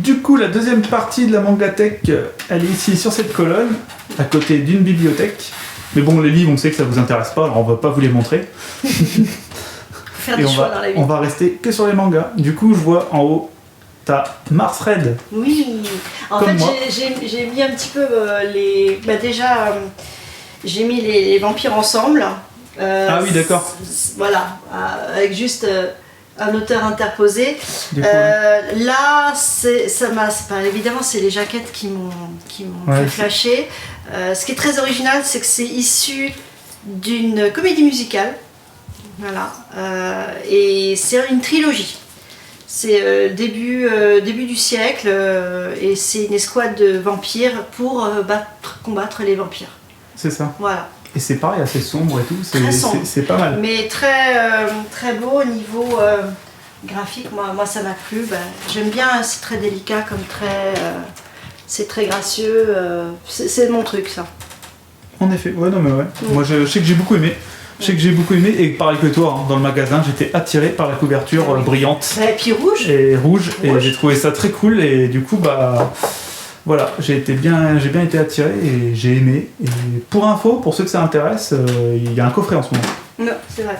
Du coup, la deuxième partie de la mangathèque, elle est ici sur cette colonne, à côté d'une bibliothèque. Mais bon, les livres, on sait que ça vous intéresse pas, alors on va pas vous les montrer. Faire des choix dans la vie. On va rester que sur les mangas. Du coup, je vois en haut, t'as Mars Red. Oui, en Comme fait moi. j'ai mis un petit peu les... Bah déjà, j'ai mis les vampires ensemble. Ah oui, d'accord. Voilà, avec juste un auteur interposé. Du coup, Là, évidemment, c'est les jaquettes qui m'ont fait flasher. Ce qui est très original, c'est que c'est issu d'une comédie musicale. Voilà. Et c'est une trilogie. C'est début du siècle et c'est une escouade de vampires pour combattre les vampires. c'est ça. Voilà. Et c'est pareil, assez sombre et tout, Très sombre. c'est pas mal. Mais très beau au niveau graphique, moi ça m'a plu. J'aime bien, c'est très délicat, c'est très gracieux, c'est mon truc ça. En effet, ouais, non mais ouais. Moi je sais que j'ai beaucoup aimé. Et pareil que toi, hein, dans le magasin, j'étais attiré par la couverture brillante. Et puis rouge. Et rouge. Et j'ai trouvé ça très cool et du coup voilà, j'ai bien été attiré et j'ai aimé. Et pour info, pour ceux que ça intéresse, il y a un coffret en ce moment. Non, c'est vrai.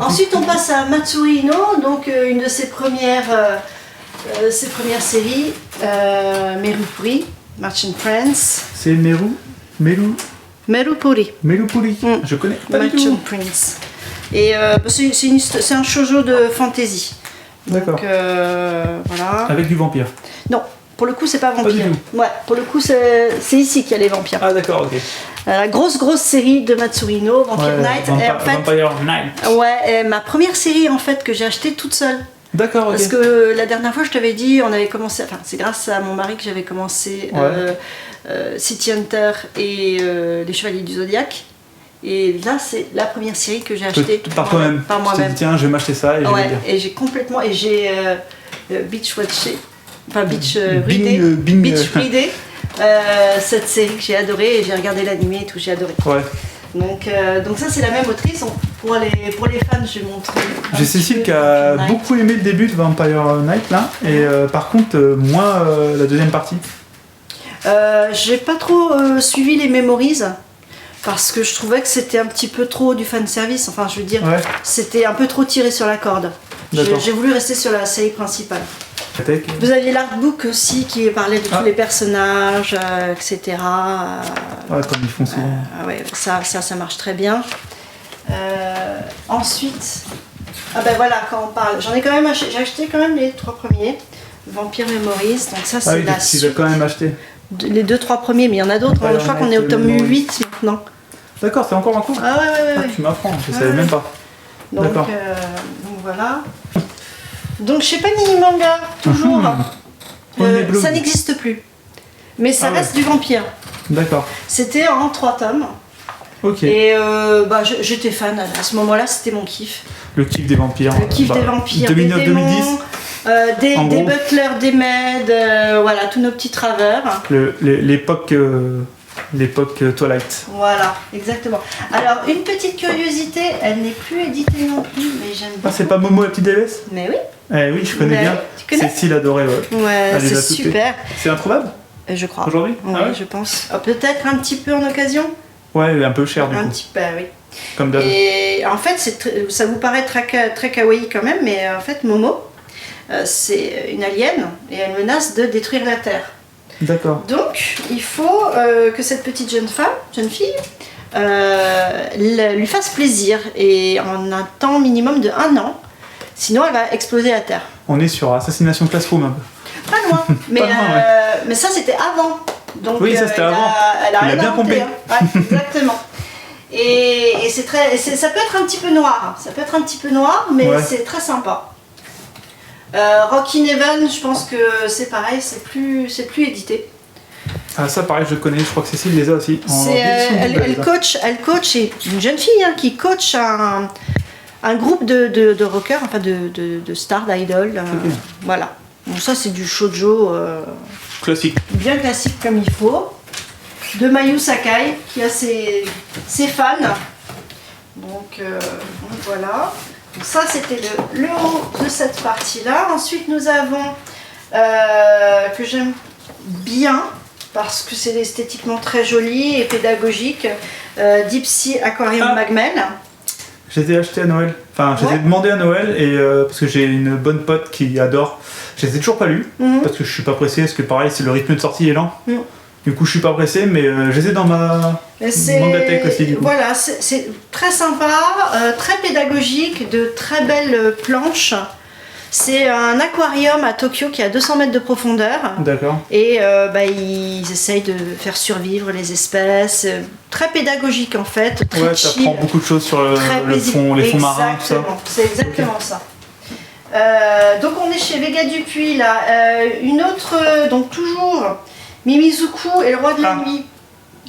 Ensuite on passe à Matsuri Ino, donc une de ses premières séries, Merupuri, Merchant Prince. C'est Merupuri. Melupuri. Je connais pas du Merchant tout. Prince. Et c'est un shoujo de fantasy. D'accord. Donc voilà. Avec du vampire. Non, pour le coup c'est pas Pas vampire. du Ouais, pour le coup c'est ici qu'il y a les vampires. Ah d'accord, ok. La grosse série de Matsurino, Vampire Night. Et en fait, Vampire Night. ouais, et ma première série en fait que j'ai achetée toute seule. D'accord, ok. Parce que la dernière fois je t'avais dit, on avait commencé, enfin c'est grâce à mon mari que j'avais commencé City Hunter et les Chevaliers du Zodiaque. Et là c'est la première série que j'ai achetée Par toi-même. Par Tu t'es moi-même. dit, tiens, je vais m'acheter ça et je vais Ouais, lire. et j'ai complètement, et j'ai beach watché, enfin beach Bing, readé, Bing, beach readé, cette série que j'ai adorée et j'ai regardé l'animé et tout, j'ai adoré. Ouais. Donc ça c'est la même autrice. Pour les fans, je vais montrer. J'ai Cécile qui a beaucoup aimé le début de Vampire Night là, et par contre moi la deuxième partie. J'ai pas trop suivi les Memories parce que je trouvais que c'était un petit peu trop du fan service. Enfin, je veux dire, c'était un peu trop tiré sur la corde. J'ai voulu rester sur la série principale. Vous aviez l'artbook aussi qui parlait de tous les personnages, etc. Ouais, comme ils font souvent. Ouais, ça marche très bien. Ensuite, voilà, quand on parle, j'ai acheté quand même les 3 premiers, Vampire Memories, donc ça c'est la suite. Tu l'as quand même acheté. Les 2-3 premiers, mais il y en a d'autres, je crois qu'on est au tome 8 maintenant. D'accord, c'est encore en cours. Ah ouais. Tu m'apprends, je savais même pas. Donc voilà. Donc chez Panini Manga, toujours, ça n'existe plus. Mais ça reste du vampire. D'accord. C'était en 3 tomes. Ok. Et j'étais fan, à ce moment-là c'était mon kiff. Le kiff des vampires. Le kiff des vampires, 2009-2010. des démons, des butlers, des maids, voilà, tous nos petits travers. L'époque Twilight. Voilà, exactement. Alors, une petite curiosité, elle n'est plus éditée non plus, mais j'aime beaucoup. Ah, c'est pas Momo la petite déesse? Mais oui. Eh oui, je connais bien. Tu connais? Cécile adorait, ouais. Ouais, c'est super. C'est introuvable? Je crois. Aujourd'hui? Oui, je pense. Peut-être un petit peu en occasion? Ouais, un peu cher du coup. Un petit peu, oui. Comme d'hab. Et en fait, ça vous paraît très kawaii quand même, mais en fait, Momo, c'est une alien et elle menace de détruire la Terre. D'accord. Donc, il faut que cette petite jeune fille, lui fasse plaisir et en un temps minimum de 1 an, sinon elle va exploser la Terre. On est sur Assassination Classroom un peu. Pas loin, mais, Pas loin, mais ça c'était avant. Donc, oui, ça c'était avant. Elle a Il a rien bien inventé, pompé. hein. Ouais, exactement. Et ça peut être un petit peu noir. Ça peut être un petit peu noir, mais c'est très sympa. Rockin' Heaven, je pense que c'est pareil, c'est plus édité. Ah ça pareil, je connais, je crois que Cécile les a aussi. Elle coach, et une jeune fille qui coach un groupe de rockers, enfin de stars, d'idoles. Voilà. Donc ça c'est du shoujo classique. Bien classique comme il faut. De Mayu Sakai qui a ses fans. Donc voilà. Donc ça c'était le haut de cette partie là. Ensuite nous avons que j'aime bien parce que c'est esthétiquement très joli et pédagogique. Deep Sea Aquarium Magmel. Je les ai achetés à Noël. Enfin, je les ai demandés à Noël et parce que j'ai une bonne pote qui adore. Je les ai toujours pas lus parce que je suis pas pressé, parce que pareil, c'est le rythme de sortie est lent. Du coup, je suis pas pressé, mais je les ai dans ma Mangatech aussi. Du coup. Voilà, c'est très sympa, très pédagogique, de très belles planches. C'est un aquarium à Tokyo qui a 200 mètres de profondeur. D'accord. Et ils essayent de faire survivre les espèces. Très pédagogique en fait. Très chill. T'apprends beaucoup de choses sur le fond, les fonds marins, tout ça. C'est exactement ça. Donc on est chez Vega Dupuis là. Une autre, donc toujours Mimizuku et le roi de la nuit.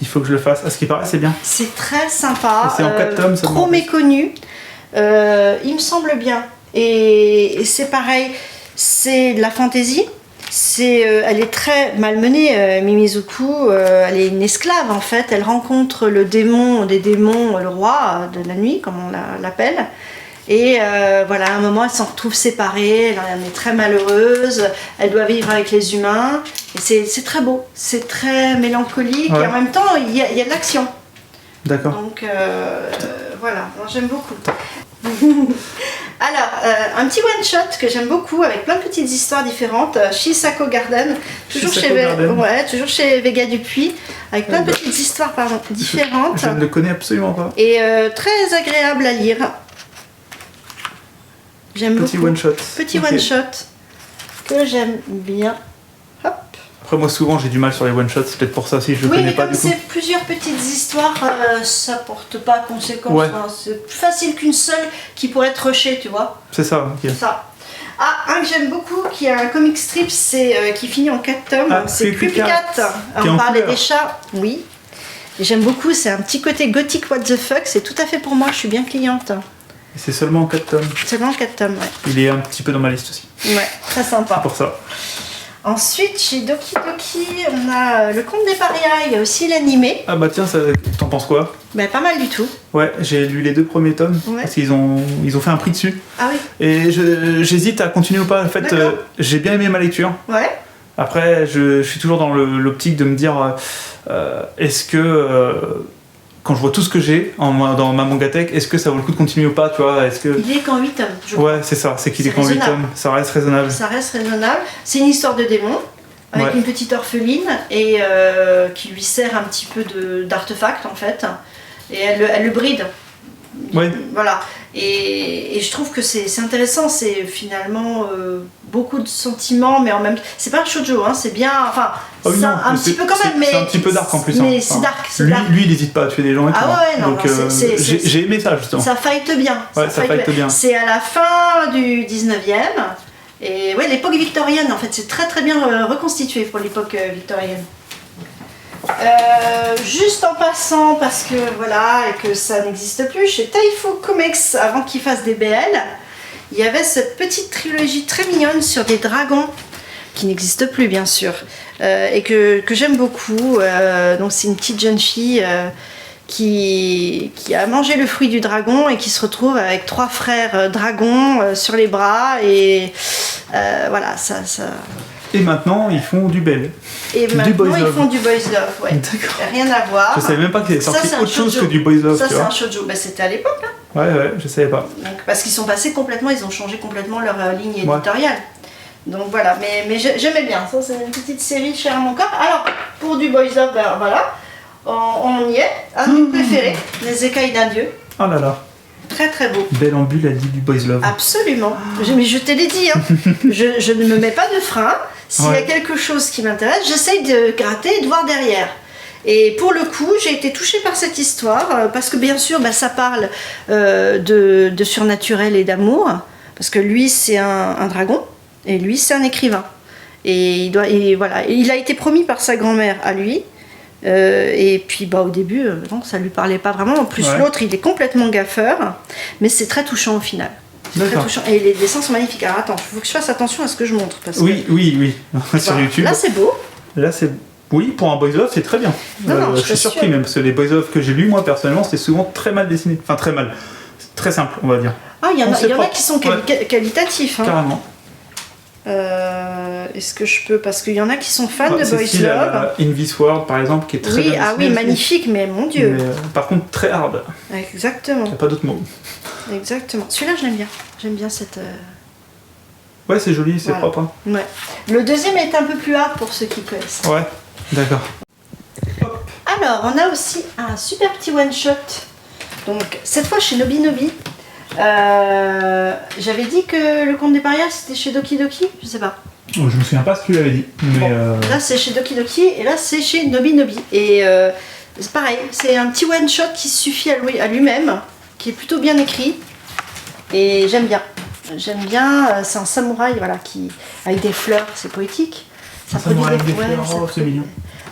Il faut que je le fasse. À ce qui paraît, c'est bien. C'est très sympa. C'est en 4 tomes. Trop méconnu. Il me semble bien. Et c'est pareil, c'est de la fantaisie. Elle est très malmenée, Mimizuku. Elle est une esclave en fait. Elle rencontre le démon des démons, le roi de la nuit, comme on l'appelle. Et voilà, à un moment, elle s'en retrouve séparée. Elle est très malheureuse. Elle doit vivre avec les humains. Et c'est très beau. C'est très mélancolique. Et en même temps, il y a de l'action. D'accord. Donc voilà, j'aime beaucoup. Alors, un petit one-shot que j'aime beaucoup avec plein de petites histoires différentes. Shisako Garden, toujours chez Vega Dupuis, avec plein de petites histoires différentes. Je ne le connais absolument pas. Et très agréable à lire. J'aime beaucoup. Petit one-shot que j'aime bien. Hop. Après moi souvent j'ai du mal sur les one-shots, c'est peut-être pour ça aussi je le connais pas du coup. Oui mais comme c'est plusieurs petites histoires, ça porte pas conséquence. Ouais. Hein. C'est plus facile qu'une seule qui pourrait être rushée, tu vois. C'est ça, ok. C'est ça. Un que j'aime beaucoup, qui a un comic strip, qui finit en 4 tomes, c'est Creepy Cat. On parlait des chats, oui. Et j'aime beaucoup, c'est un petit côté gothique what the fuck, c'est tout à fait pour moi, je suis bien cliente. Et c'est seulement en 4 tomes. Seulement en 4 tomes, ouais. Il est un petit peu dans ma liste aussi. Ouais, très sympa. C'est pour ça. Ensuite, chez Doki Doki, on a Le Conte des Parias, il y a aussi l'animé. Ah bah tiens, t'en penses quoi? Bah pas mal du tout. Ouais, j'ai lu les 2 premiers tomes, parce qu'ils ont fait un prix dessus. Ah oui. Et j'hésite à continuer ou pas. En fait, j'ai bien aimé ma lecture. Ouais. Après, je suis toujours dans l'optique de me dire, est-ce que... quand je vois tout ce que j'ai dans ma Mangatech, est-ce que ça vaut le coup de continuer ou pas, tu vois, Il est qu'en 8 tomes, Ouais, c'est ça, c'est qu'il est qu'en 8 tomes, ça reste raisonnable. Ça reste raisonnable. C'est une histoire de démon, avec une petite orpheline, et qui lui sert un petit peu d'artefact, en fait. Et elle le bride. Ouais. Voilà. Et je trouve que c'est intéressant, c'est finalement beaucoup de sentiments, mais en même temps, c'est pas un shoujo, hein, c'est bien, enfin, un petit peu quand même, mais c'est un petit peu dark en plus. Mais hein. c'est dark, lui, il n'hésite pas à tuer des gens et tout. Ouais, non, donc j'ai aimé ça justement. Ça fight bien. Ouais, ça fight bien. C'est à la fin du 19e, et ouais, l'époque victorienne, en fait, c'est très très bien reconstitué pour l'époque victorienne. Juste en passant, parce que voilà, et que ça n'existe plus, chez Taifu Comics, avant qu'ils fassent des BL, il y avait cette petite trilogie très mignonne sur des dragons, qui n'existe plus bien sûr, et que j'aime beaucoup. Donc c'est une petite jeune fille qui a mangé le fruit du dragon et qui se retrouve avec 3 frères dragons sur les bras, et voilà, ça... Et maintenant, ils font du BL. Et maintenant, ils font du boys love, ouais. D'accord. Rien à voir. Je savais même pas qu'il était sorti autre chose que du boys love. Ça, c'est un shoujo. Bah, c'était à l'époque, hein. Ouais, je savais pas. Donc, parce qu'ils sont passés complètement, ils ont changé complètement leur ligne éditoriale. Donc voilà, mais j'aimais bien. Ça, c'est une petite série chère à mon corps. Alors, pour du boys love, ben, voilà, on y est. Un de mes préférés, Les écailles d'un dieu. Oh là là. Très très beau. Belle en bulle, elle dit du boys love. Absolument. Mais je te l'ai dit, hein. je ne me mets pas de frein. S'il y a quelque chose qui m'intéresse, j'essaye de gratter et de voir derrière. Et pour le coup, j'ai été touchée par cette histoire, parce que bien sûr, ça parle de surnaturel et d'amour, parce que lui, c'est un dragon, et lui, c'est un écrivain. Et voilà, il a été promis par sa grand-mère à lui, et puis au début, non, ça lui parlait pas vraiment. En plus, l'autre, il est complètement gaffeur, mais c'est très touchant au final. Très touchant. Et les dessins sont magnifiques. Alors attends, il faut que je fasse attention à ce que je montre. Parce oui. Sur YouTube. Là, c'est beau. Oui, pour un boys love, c'est très bien. Je suis surpris même, parce que les boys love que j'ai lus, moi personnellement, c'était souvent très mal dessiné. Enfin, très mal. Très simple, on va dire. Ah, il y en a qui sont qualitatifs. Hein. Carrément. Est-ce que je peux, parce qu'il y en a qui sont fans de Boys Love. In This World par exemple qui est très bien. Ah oui, magnifique, mais mon Dieu. Mais, par contre très hard. Exactement. Il n'y a pas d'autre mot. Exactement. Celui-là je l'aime bien. J'aime bien cette. Ouais, c'est joli, c'est propre. Hein. Ouais. Le deuxième est un peu plus hard pour ceux qui connaissent. Ouais, d'accord. Alors, on a aussi un super petit one-shot. Donc, cette fois chez Nobi Nobi. J'avais dit que le conte des parias c'était chez Doki Doki, je sais pas. Oh, je me souviens pas ce que tu l'avais dit. Mais Là, c'est chez Doki Doki et là, c'est chez Nobi Nobi. Et c'est pareil, c'est un petit one-shot qui suffit à lui-même, qui est plutôt bien écrit. Et j'aime bien. J'aime bien, c'est un samouraï voilà, avec des fleurs, c'est poétique. Ça produit des fleurs, c'est mignon.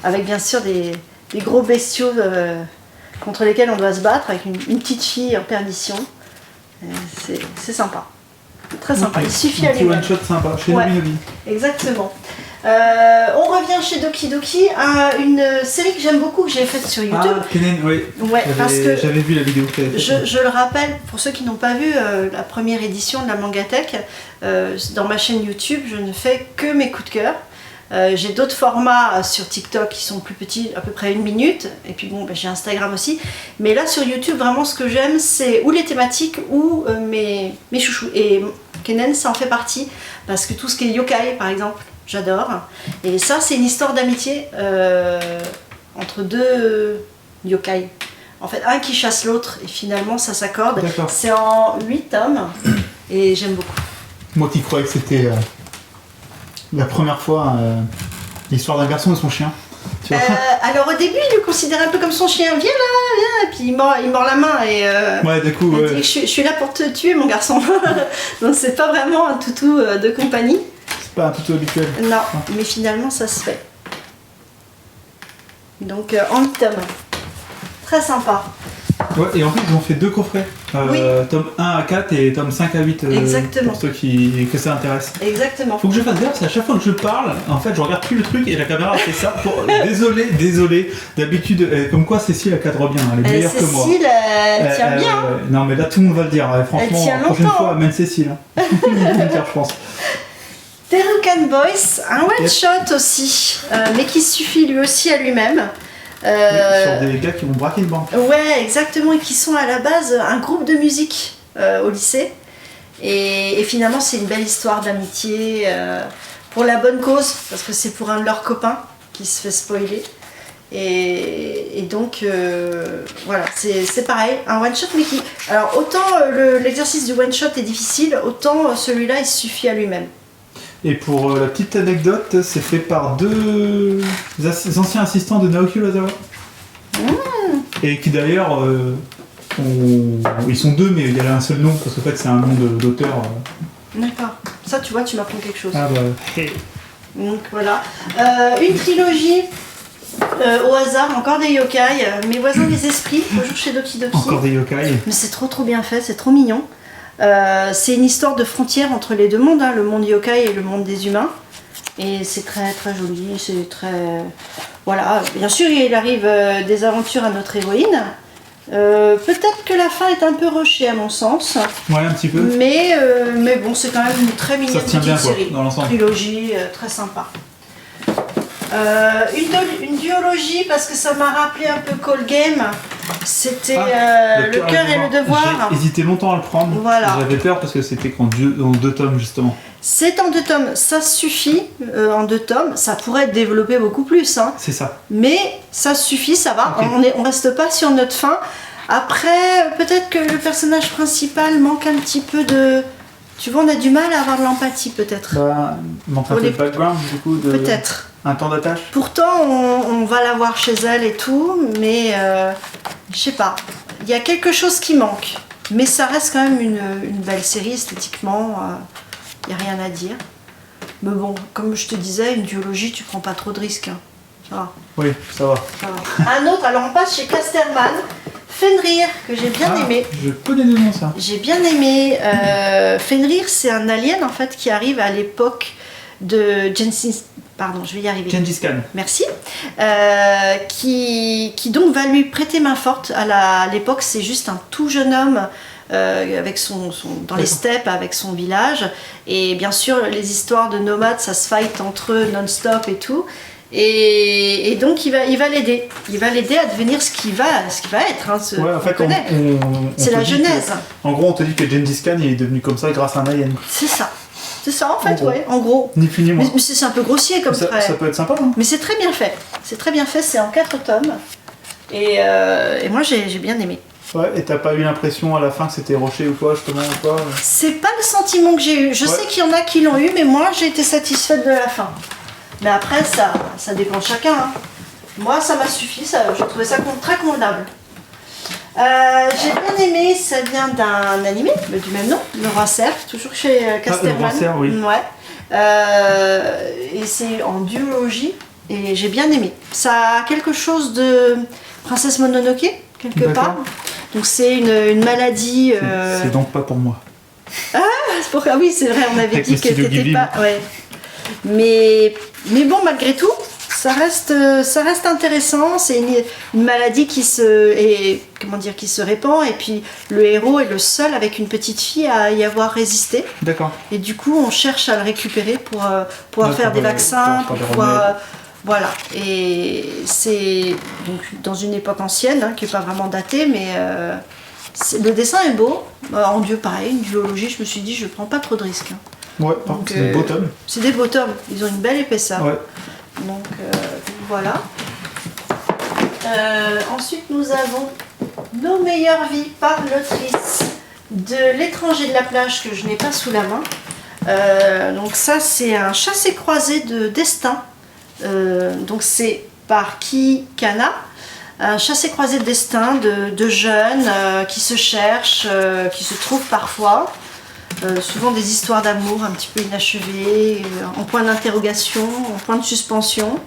Avec bien sûr des gros bestiaux contre lesquels on doit se battre, avec une petite fille en perdition. C'est sympa. Très sympa. Il suffit à lui-même. Un petit one-shot sympa, chez Nobi Nobi. Exactement. On revient chez Doki Doki à une série que j'aime beaucoup, que j'ai faite sur YouTube. Ah, Kennen, oui. Ouais, parce que j'avais vu la vidéo que tu avais faite. Je le rappelle, pour ceux qui n'ont pas vu la première édition de la Mangatech, dans ma chaîne YouTube, je ne fais que mes coups de cœur. J'ai d'autres formats sur TikTok qui sont plus petits, à peu près 1 minute, et puis bon, j'ai Instagram aussi. Mais là sur YouTube, vraiment ce que j'aime, c'est ou les thématiques ou mes chouchous. Et Kennen, ça en fait partie, parce que tout ce qui est yokai par exemple, j'adore. Et ça, c'est une histoire d'amitié entre deux yokai. En fait, un qui chasse l'autre, et finalement ça s'accorde. C'est en 8 tomes, et j'aime beaucoup. Moi qui croyais que c'était... la première fois, l'histoire d'un garçon et son chien. Alors au début, il le considérait un peu comme son chien. Viens là, viens. Et puis il mord la main et. Ouais, du coup. Il dit, je suis là pour te tuer, mon garçon. Donc c'est pas vraiment un toutou de compagnie. C'est pas un toutou habituel. Non, mais finalement ça se fait. Donc en 8 tomes. Très sympa. Ouais, et en plus ils ont fait 2 coffrets, tome 1 à 4 et tome 5 à 8 Exactement. pour ceux que ça intéresse. Exactement. Faut que je fasse gaffe, c'est à chaque fois que je parle, en fait je regarde plus le truc et la caméra fait ça. Désolé, d'habitude, comme quoi Cécile elle cadre bien, elle est meilleure que moi. Cécile, elle tient bien. Non mais là tout le monde va le dire, franchement, la prochaine fois même Cécile. Hein. Je pense. Terukan Boys, un one-shot aussi, mais qui suffit lui aussi à lui-même. Sur des gars qui vont braquer une banque. Ouais, exactement, et qui sont à la base un groupe de musique au lycée. Et finalement, c'est une belle histoire d'amitié pour la bonne cause, parce que c'est pour un de leurs copains qui se fait spoiler. Et donc, voilà, c'est pareil, un one-shot, mais qui... Alors, autant l'exercice du one-shot est difficile, autant celui-là, il suffit à lui-même. Et pour la petite anecdote, c'est fait par 2 anciens assistants de Naoki Urasawa. Et qui d'ailleurs, ils sont 2, mais il y a un seul nom, parce qu'en fait c'est un nom d'auteur. D'accord. Ça, tu vois, tu m'apprends quelque chose. Ah bah, hey. Donc voilà. Une trilogie au hasard, encore des yokai. Mes voisins des esprits, toujours chez Doki Doki. Encore des yokai. Mais c'est trop bien fait, c'est trop mignon. C'est une histoire de frontière entre les deux mondes, hein, le monde yokai et le monde des humains. Et c'est très joli, c'est très... Voilà, bien sûr il arrive des aventures à notre héroïne. Peut-être que la fin est un peu rushée à mon sens. Ouais, un petit peu. Mais bon, c'est quand même une très mignonne petite bien, série. Quoi, dans l'ensemble. Trilogie, très sympa. Une duologie parce que ça m'a rappelé un peu Call Game. C'était Le cœur et le devoir. J'ai hésité longtemps à le prendre. Voilà. J'avais peur parce que c'était en 2 tomes justement. C'est en 2 tomes, ça suffit en 2 tomes. Ça pourrait être développé beaucoup plus. Hein. C'est ça. Mais ça suffit, ça va. Okay. On reste pas sur notre fin. Après, peut-être que le personnage principal manque un petit peu de... Tu vois, on a du mal à avoir de l'empathie peut-être. Bah, manque un peu de background du coup. Peut-être. Un temps d'attache. Pourtant, on va la voir chez elle et tout, mais je sais pas. Il y a quelque chose qui manque. Mais ça reste quand même une belle série esthétiquement. Il n'y a rien à dire. Mais bon, comme je te disais, une duologie, tu prends pas trop de risques. Hein. Ça va. Oui, ça va. Un autre, alors on passe chez Casterman. Fenrir, que j'ai bien aimé. Je connais le nom ça. J'ai bien aimé. Fenrir, c'est un alien en fait qui arrive à l'époque de Gengis. Pardon, je vais y arriver. Gengis Khan. Merci. Qui donc va lui prêter main forte. À l'époque, c'est juste un tout jeune homme dans les steppes avec son village. Et bien sûr, les histoires de nomades, ça se fight entre eux non-stop et tout. Et donc il va l'aider. Il va l'aider à devenir ce qu'il va être. Hein, en fait, c'est la genèse. En gros, on te dit que Gengis Khan il est devenu comme ça grâce à un alien. C'est ça. C'est ça en fait, en gros. Ni plus ni moins. Mais c'est un peu grossier comme trait. Ça peut être sympa, hein. Mais c'est très bien fait. C'est en 4 tomes. Et moi j'ai bien aimé. Ouais, et t'as pas eu l'impression à la fin que c'était rushé ou quoi, justement, ou quoi? C'est pas le sentiment que j'ai eu. Je sais qu'il y en a qui l'ont eu, mais moi j'ai été satisfaite de la fin. Mais après, ça dépend de chacun. Hein. Moi, ça m'a suffi, j'ai trouvé ça très convenable. J'ai bien aimé, ça vient d'un animé du même nom, Le Roi Cerf, toujours chez Casterman. Le Roi Cerf, oui. Ouais. Et c'est en duologie, et j'ai bien aimé. Ça a quelque chose de Princesse Mononoke, quelque part. Donc c'est une maladie... C'est donc pas pour moi. Ah oui, c'est vrai, on avait dit que c'était pas... Ouais. Mais bon, malgré tout, ça reste intéressant. C'est une maladie qui se répand. Et puis le héros est le seul avec une petite fille à y avoir résisté. D'accord. Et du coup, on cherche à le récupérer pour pouvoir faire des vaccins, pour pouvoir... Voilà. Et c'est donc dans une époque ancienne, hein, qui n'est pas vraiment datée, mais le dessin est beau. En dieu, pareil, une duologie, je me suis dit, je ne prends pas trop de risques. Hein. Ouais, c'est des beaux tomes. C'est des beaux tomes, ils ont une belle épaisseur. Ouais. Donc voilà. Ensuite, nous avons Nos meilleures vies par l'autrice de L'étranger de la plage que je n'ai pas sous la main. Donc ça, c'est un chassé-croisé de destin. Donc c'est par Ki Kana. Un chassé-croisé de destin de jeunes qui se cherchent, qui se trouvent parfois. Souvent des histoires d'amour un petit peu inachevées, en point d'interrogation, en point de suspension.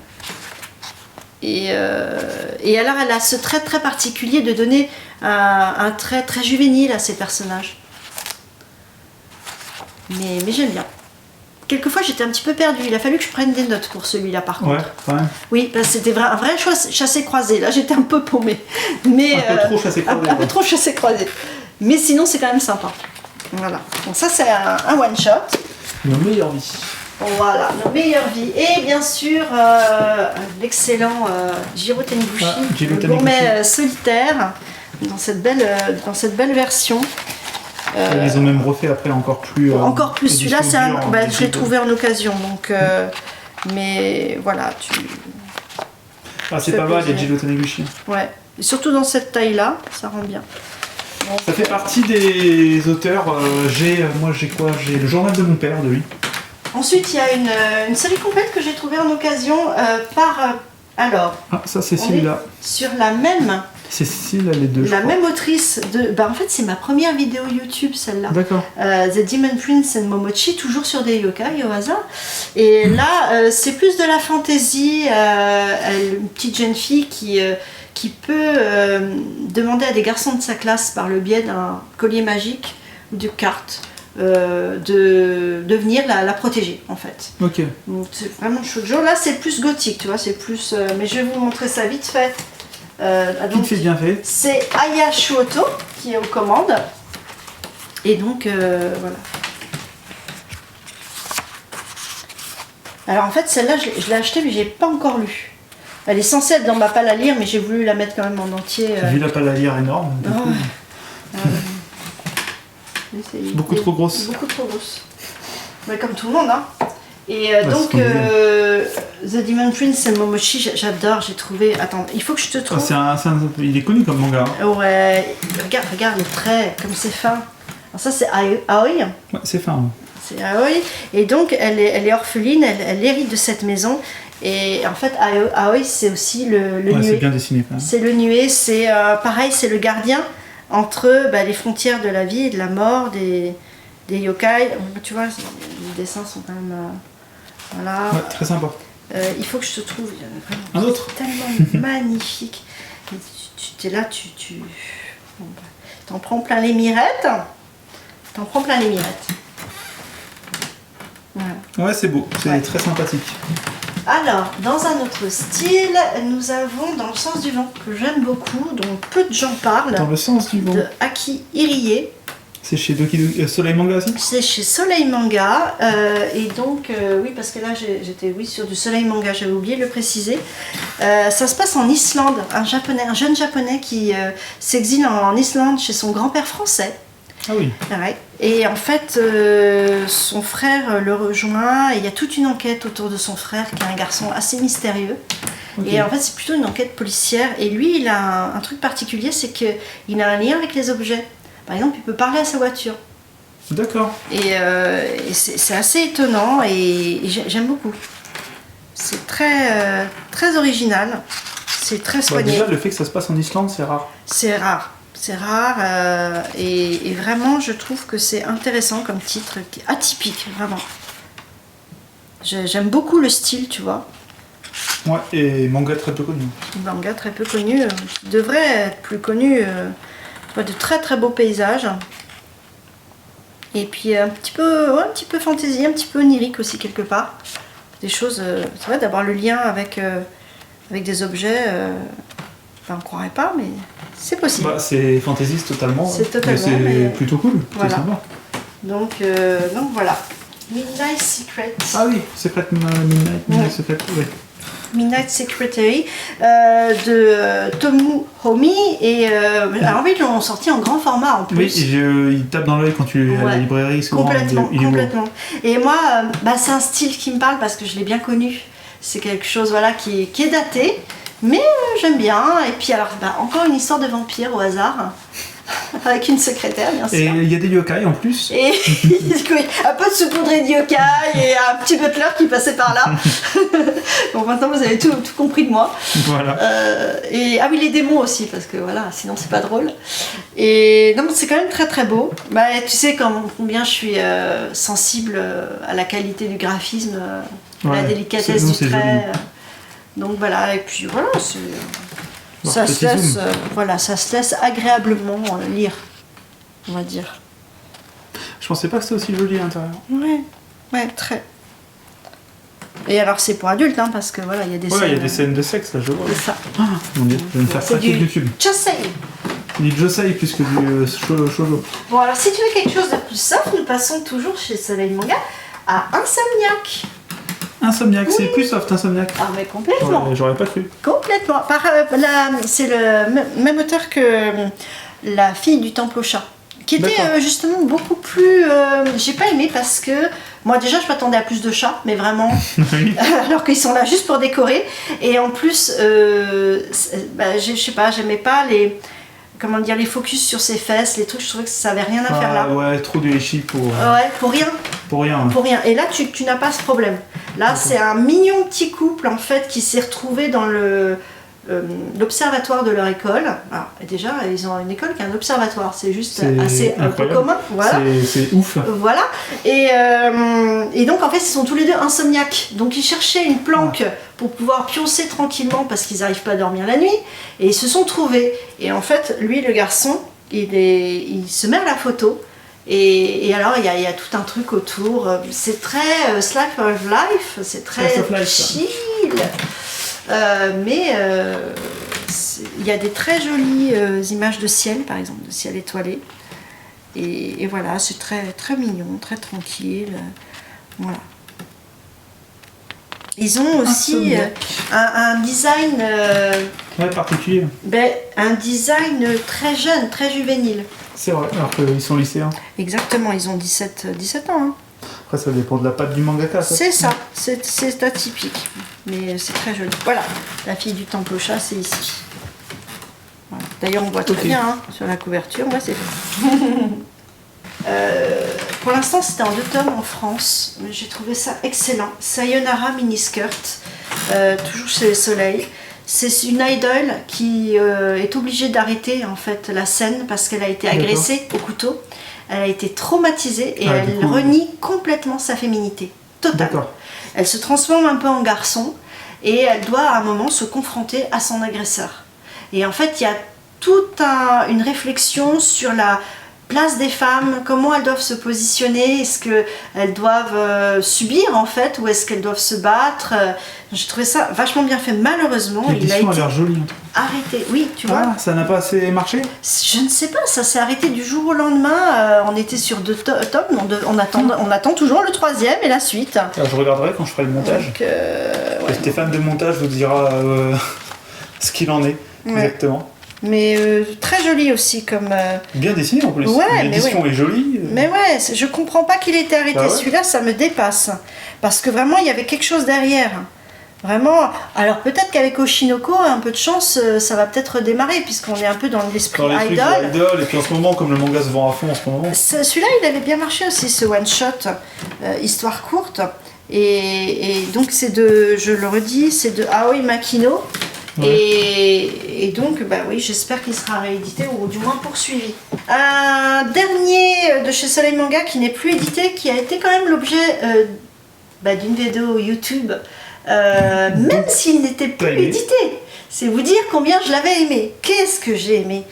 Et alors elle a ce trait très particulier de donner un trait très juvénile à ses personnages. Mais j'aime bien. Quelquefois j'étais un petit peu perdue, il a fallu que je prenne des notes pour celui-là par contre. Ouais. Oui, c'était un vrai chassé-croisé, là j'étais un peu paumée. Mais, un peu trop chassé-croisé. Un peu trop chassé-croisé. Mais sinon c'est quand même sympa. Voilà, donc ça c'est un one-shot. Nos meilleures vies. Voilà, Nos meilleures vies. Et bien sûr, l'excellent Jiro Taniguchi, le gourmet solitaire, dans cette belle version. Ils ont même refait après encore plus. Encore plus, celui-là je l'ai trouvé en occasion, donc... mais voilà, c'est pas mal, il y a Jiro Taniguchi. Ouais, et surtout dans cette taille-là, ça rend bien. Bon. Ça fait partie des auteurs. J'ai le journal de mon père, de lui. Ensuite, il y a une série complète que j'ai trouvée en occasion par... alors, ça c'est celui-là. Sur la même... C'est celle-là, les deux. La même autrice de... en fait, c'est ma première vidéo YouTube, celle-là. D'accord. The Demon Prince and Momochi, toujours sur des yokai au hasard. Et là, c'est plus de la fantaisie. Une petite jeune fille qui peut demander à des garçons de sa classe, par le biais d'un collier magique ou de cartes, de venir la protéger, en fait. Ok. Donc, c'est vraiment shoujo. Là, c'est plus gothique, tu vois, c'est plus... mais je vais vous montrer ça vite fait. Donc, bien fait. C'est Aya Shuoto qui est aux commandes. Et donc, voilà. Alors, en fait, celle-là, je l'ai achetée, mais j'ai pas encore lu. Elle est censée être dans ma palle à lire, mais j'ai voulu la mettre quand même en entier. Vu la palle à lire énorme. Beaucoup trop grosse. Beaucoup trop grosse. Mais comme tout le monde, hein. Et donc, The Demon Prince and Momochi, j'adore, j'ai trouvé... Attends, il faut que je te trouve... il est connu comme manga. Ouais, regarde les traits, comme c'est fin. Alors ça, c'est Aoi. Ouais, c'est fin. C'est Aoi. Et donc, elle est orpheline, elle hérite de cette maison. Et en fait, Aoi, c'est aussi le nuée. C'est bien dessiné. C'est le nuée, c'est pareil, c'est le gardien entre les frontières de la vie et de la mort, des yokai. Tu vois, les dessins sont quand même... voilà. Ouais, très sympa. Il faut que je te trouve un autre. Tellement magnifique. Tu es là, t'en prends plein les mirettes. Voilà. Ouais, c'est beau, c'est très sympathique. Alors, dans un autre style, nous avons Dans le sens du vent, que j'aime beaucoup, dont peu de gens parlent. Dans le sens du vent. De Aki Irie. C'est chez Soleil Manga aussi? C'est chez Soleil Manga, et donc, oui, parce que là j'étais sur du Soleil Manga, j'avais oublié de le préciser. Ça se passe en Islande, un jeune japonais qui s'exile en Islande chez son grand-père français. Ah oui. Ouais. Et en fait, son frère le rejoint, et il y a toute une enquête autour de son frère, qui est un garçon assez mystérieux. Okay. Et en fait, c'est plutôt une enquête policière, et lui, il a un truc particulier, c'est qu'il a un lien avec les objets. Par exemple, il peut parler à sa voiture. D'accord. Et c'est assez étonnant et j'aime beaucoup. C'est très, très original. C'est très soigné. Déjà, le fait que ça se passe en Islande, c'est rare. C'est rare. C'est rare. Et vraiment, je trouve que c'est intéressant comme titre, atypique, vraiment. J'aime beaucoup le style, tu vois. Ouais, et manga très peu connu. Manga très peu connu. Qui devrait être plus connu. De très très beaux paysages. Et puis un petit peu fantaisie, un petit peu onirique aussi quelque part. Des choses, c'est vrai, d'avoir le lien avec des objets, on ne croirait pas, mais c'est possible. Bah, c'est fantaisiste totalement. C'est totalement. Mais c'est plutôt cool. Voilà. Sympa. Donc voilà. Midnight Secret. Ah oui, Midnight Secret, oui. Midnight Secretary de Tomu Homi et alors oui, ils l'ont sorti en grand format en plus. Oui, il tape dans l'œil quand tu es à la librairie souvent. Complètement. Et moi, c'est un style qui me parle parce que je l'ai bien connu. C'est quelque chose qui est daté, mais j'aime bien. Et puis alors, encore une histoire de vampire au hasard. Avec une secrétaire, bien sûr. Et il y a des yokai en plus. Et un peu de saupoudrée de yokai et un petit butler qui passait par là. Bon, maintenant vous avez tout compris de moi. Voilà. Et oui, les démons aussi, parce que voilà, sinon c'est pas drôle. Et non, c'est quand même très très beau. Tu sais combien je suis sensible à la qualité du graphisme, à la délicatesse du trait. Donc voilà, et puis voilà, ça se laisse agréablement lire, on va dire. Je pensais pas que c'était aussi joli à l'intérieur. Ouais, très. Et alors c'est pour adultes, parce que voilà, il y a des scènes. Ouais, il y a des scènes de sexe, là, je vois. C'est ça. Mon Dieu, je vais me faire craquer YouTube. Josei. Du Josei plus que du shoujo. Bon, alors si tu veux quelque chose de plus soft, nous passons toujours chez Soleil Manga à Insomniac. Insomniac, oui. C'est plus soft, Insomniac. Ah, mais complètement. J'aurais pas cru. Complètement. C'est le même auteur que La fille du temple au chat, qui était justement beaucoup plus. J'ai pas aimé parce que moi déjà je m'attendais à plus de chats, mais vraiment. Oui. Alors qu'ils sont là juste pour décorer. Et en plus, je sais pas, j'aimais pas les focus sur ses fesses, les trucs, je trouvais que ça avait rien à faire là. Ouais, trop de hachis pour. Ouais, pour rien. Pour rien. Pour rien. Et là, tu n'as pas ce problème. Là, c'est un mignon petit couple en fait qui s'est retrouvé dans l'observatoire de leur école. Alors, déjà, ils ont une école qui a un observatoire. C'est juste assez un peu commun. Voilà. C'est ouf. Voilà. Et donc, en fait, ils sont tous les deux insomniaques. Donc, ils cherchaient une planque pour pouvoir pioncer tranquillement parce qu'ils n'arrivent pas à dormir la nuit. Et ils se sont trouvés. Et en fait, lui, le garçon, il se met à la photo. Et alors il y a tout un truc autour, c'est très Slice of Life, c'est très chill, mais il y a des très jolies images de ciel, par exemple, de ciel étoilé, et voilà, c'est très, très mignon, très tranquille, voilà. Ils ont aussi un design particulier. Un design très jeune, très juvénile. C'est vrai, alors qu'ils sont lycéens. Exactement, ils ont 17 ans. Après, ça dépend de la patte du mangaka. C'est ça, c'est atypique. Mais c'est très joli. Voilà, La fille du temple au chat, c'est ici. Voilà. D'ailleurs, on voit très bien sur la couverture. Moi, c'est pour l'instant, c'était en 2 tomes en France. Mais j'ai trouvé ça excellent. Sayonara Miniskirt, toujours chez les Soleils. C'est une idole qui est obligée d'arrêter en fait la scène parce qu'elle a été agressée au couteau. Elle a été traumatisée et elle renie complètement sa féminité totale. Elle se transforme un peu en garçon et elle doit à un moment se confronter à son agresseur. Et en fait, il y a toute une réflexion sur la place des femmes, comment elles doivent se positionner, est-ce qu'elles doivent subir en fait, ou est-ce qu'elles doivent se battre. J'ai trouvé ça vachement bien fait. Malheureusement, il a été l'air joli. arrêté. Oui, tu vois. Ah, ça n'a pas assez marché? Je ne sais pas, ça s'est arrêté du jour au lendemain. On était sur 2 tomes, on attend toujours le 3e et la suite. Alors, je regarderai quand je ferai le montage. Donc, ouais. Stéphane de montage vous dira ce qu'il en est exactement. Mais très joli aussi comme... Bien dessiné en plus. Ouais, l'édition est jolie. Mais ouais, je comprends pas qu'il ait été arrêté. Celui-là, ça me dépasse. Parce que vraiment, il y avait quelque chose derrière. Vraiment. Alors peut-être qu'avec Oshinoko, un peu de chance, ça va peut-être redémarrer, puisqu'on est un peu dans l'esprit idol. Et puis en ce moment, comme le manga se vend à fond en ce moment. Celui-là, il avait bien marché aussi, ce one-shot, histoire courte. Et donc c'est je le redis, c'est de Aoi Makino. Ouais. Et donc, bah oui, j'espère qu'il sera réédité ou du moins poursuivi. Un dernier de chez Soleil Manga qui n'est plus édité, qui a été quand même l'objet d'une vidéo YouTube, même s'il n'était plus édité. C'est vous dire combien je l'avais aimé. Qu'est-ce que j'ai aimé.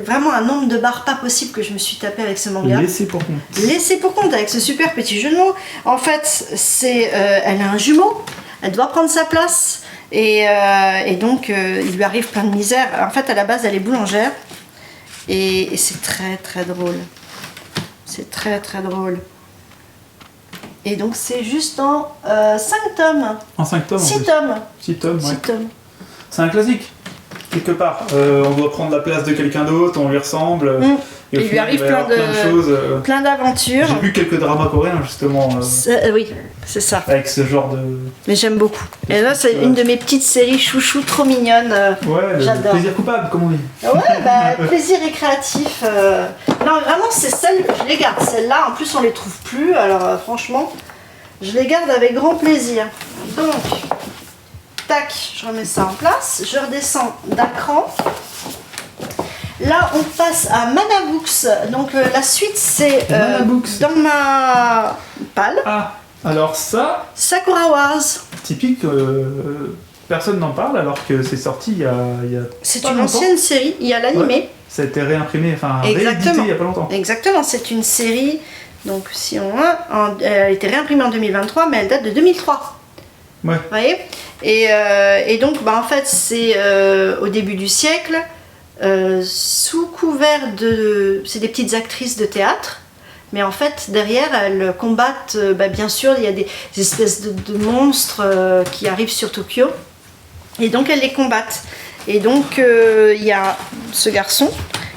Vraiment un nombre de barres pas possible que je me suis tapé avec ce manga. Laissez pour compte. Laissez pour compte avec ce super petit jeu de mots. En fait, elle a un jumeau, elle doit prendre sa place. Et donc il lui arrive plein de misère. En fait, à la base, elle est boulangère et c'est très très drôle. C'est très très drôle. Et donc c'est juste en 5 tomes. En 5 tomes? 6 tomes. 6 tomes, ouais. 6 tomes. C'est un classique, quelque part. On doit prendre la place de quelqu'un d'autre, on lui ressemble. Et il lui arrive plein de choses. Plein d'aventures. J'ai vu quelques dramas coréens justement. Oui, c'est ça. Avec ce genre de. Mais j'aime beaucoup. Et là, c'est une de mes petites séries chouchou trop mignonnes. Ouais, j'adore. Plaisir coupable, comme on dit. Ouais, plaisir récréatif. Non, vraiment, c'est celle. Je les garde. Celles-là, en plus, on les trouve plus. Alors, franchement, je les garde avec grand plaisir. Donc, tac, je remets ça en place. Je redescends d'un cran. Là, on passe à Manabooks. Donc, la suite, c'est dans ma palle. Ah, alors ça... Sakura Wars. Typique, personne n'en parle alors que c'est sorti il y a c'est une ancienne série, il y a l'animé. Ouais, ça a été réimprimé, enfin réédité il n'y a pas longtemps. Exactement, c'est une série, donc si on elle a été réimprimée en 2023, mais elle date de 2003. Ouais. Vous voyez et donc, en fait, c'est au début du siècle... sous couvert de... C'est des petites actrices de théâtre, mais en fait, derrière, elles combattent... bien sûr, il y a des espèces de monstres qui arrivent sur Tokyo, et donc elles les combattent. Et donc, il y a ce garçon,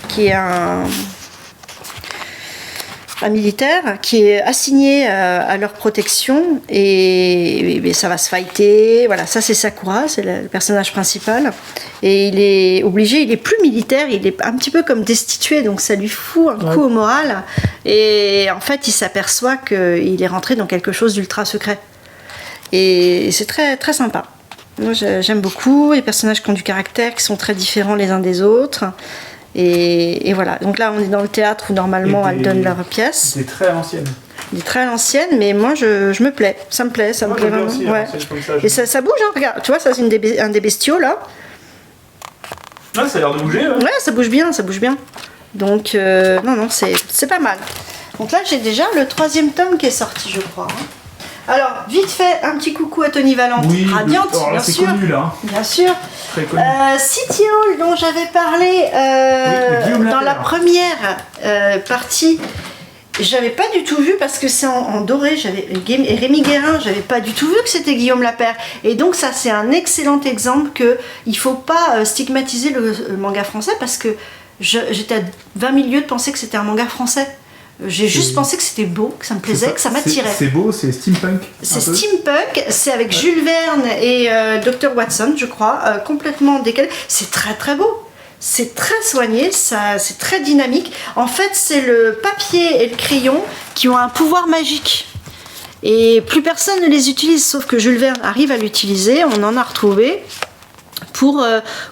qui est un militaire, qui est assigné à leur protection, et ça va se fighter. Voilà, ça c'est Sakura, c'est le personnage principal, et il est obligé, il est plus militaire, il est un petit peu comme destitué, donc ça lui fout un coup au moral, et en fait il s'aperçoit qu'il est rentré dans quelque chose d'ultra secret, et c'est très très sympa. Moi j'aime beaucoup les personnages qui ont du caractère, qui sont très différents les uns des autres. Et voilà, donc là on est dans le théâtre où normalement elles donnent leurs pièces. Des très anciennes. Des très anciennes, mais moi je me plais, ça me plaît vraiment. Aussi, ouais. Et ça bouge, hein, regarde, tu vois, ça c'est un des bestiaux là. Ah, ça a l'air de bouger. Ouais, ça bouge bien. Donc, non, c'est pas mal. Donc là j'ai déjà le 3e tome qui est sorti, je crois. Hein. Alors, vite fait, un petit coucou à Tony Valente, Radiante, bien sûr. Connu, là. Bien sûr. Très connu. City Hall, dont j'avais parlé dans la première partie, j'avais pas du tout vu parce que c'est en doré. Et Rémi Guérin, j'avais pas du tout vu que c'était Guillaume Lapère. Et donc, ça, c'est un excellent exemple qu'il faut pas stigmatiser le manga français parce que j'étais à 20 000 lieues de penser que c'était un manga français. J'ai juste pensé que c'était beau, que ça me plaisait, que ça m'attirait. C'est beau, c'est steampunk. C'est steampunk, c'est avec Jules Verne et Dr. Watson, je crois, complètement décalé. C'est très très beau. C'est très soigné, c'est très dynamique. En fait, c'est le papier et le crayon qui ont un pouvoir magique. Et plus personne ne les utilise, sauf que Jules Verne arrive à l'utiliser. On en a retrouvé pour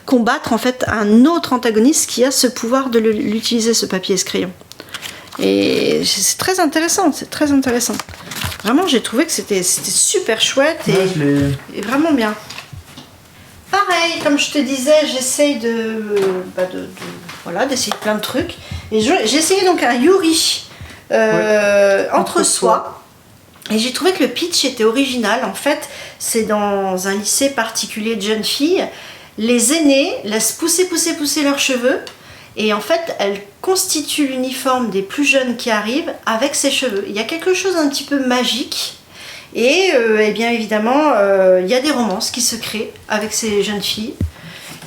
combattre en fait un autre antagoniste qui a ce pouvoir de l'utiliser, ce papier et ce crayon. Et c'est très intéressant, Vraiment, j'ai trouvé que c'était super chouette et vraiment bien. Pareil, comme je te disais, j'essaye d'essayer plein de trucs. Et j'ai essayé donc un Yuri entre soi. Et j'ai trouvé que le pitch était original. En fait, c'est dans un lycée particulier de jeunes filles. Les aînés laissent pousser leurs cheveux. Et en fait, elles constituent l'uniforme des plus jeunes qui arrivent avec ces cheveux. Il y a quelque chose d'un petit peu magique. Et bien évidemment, il y a des romances qui se créent avec ces jeunes filles.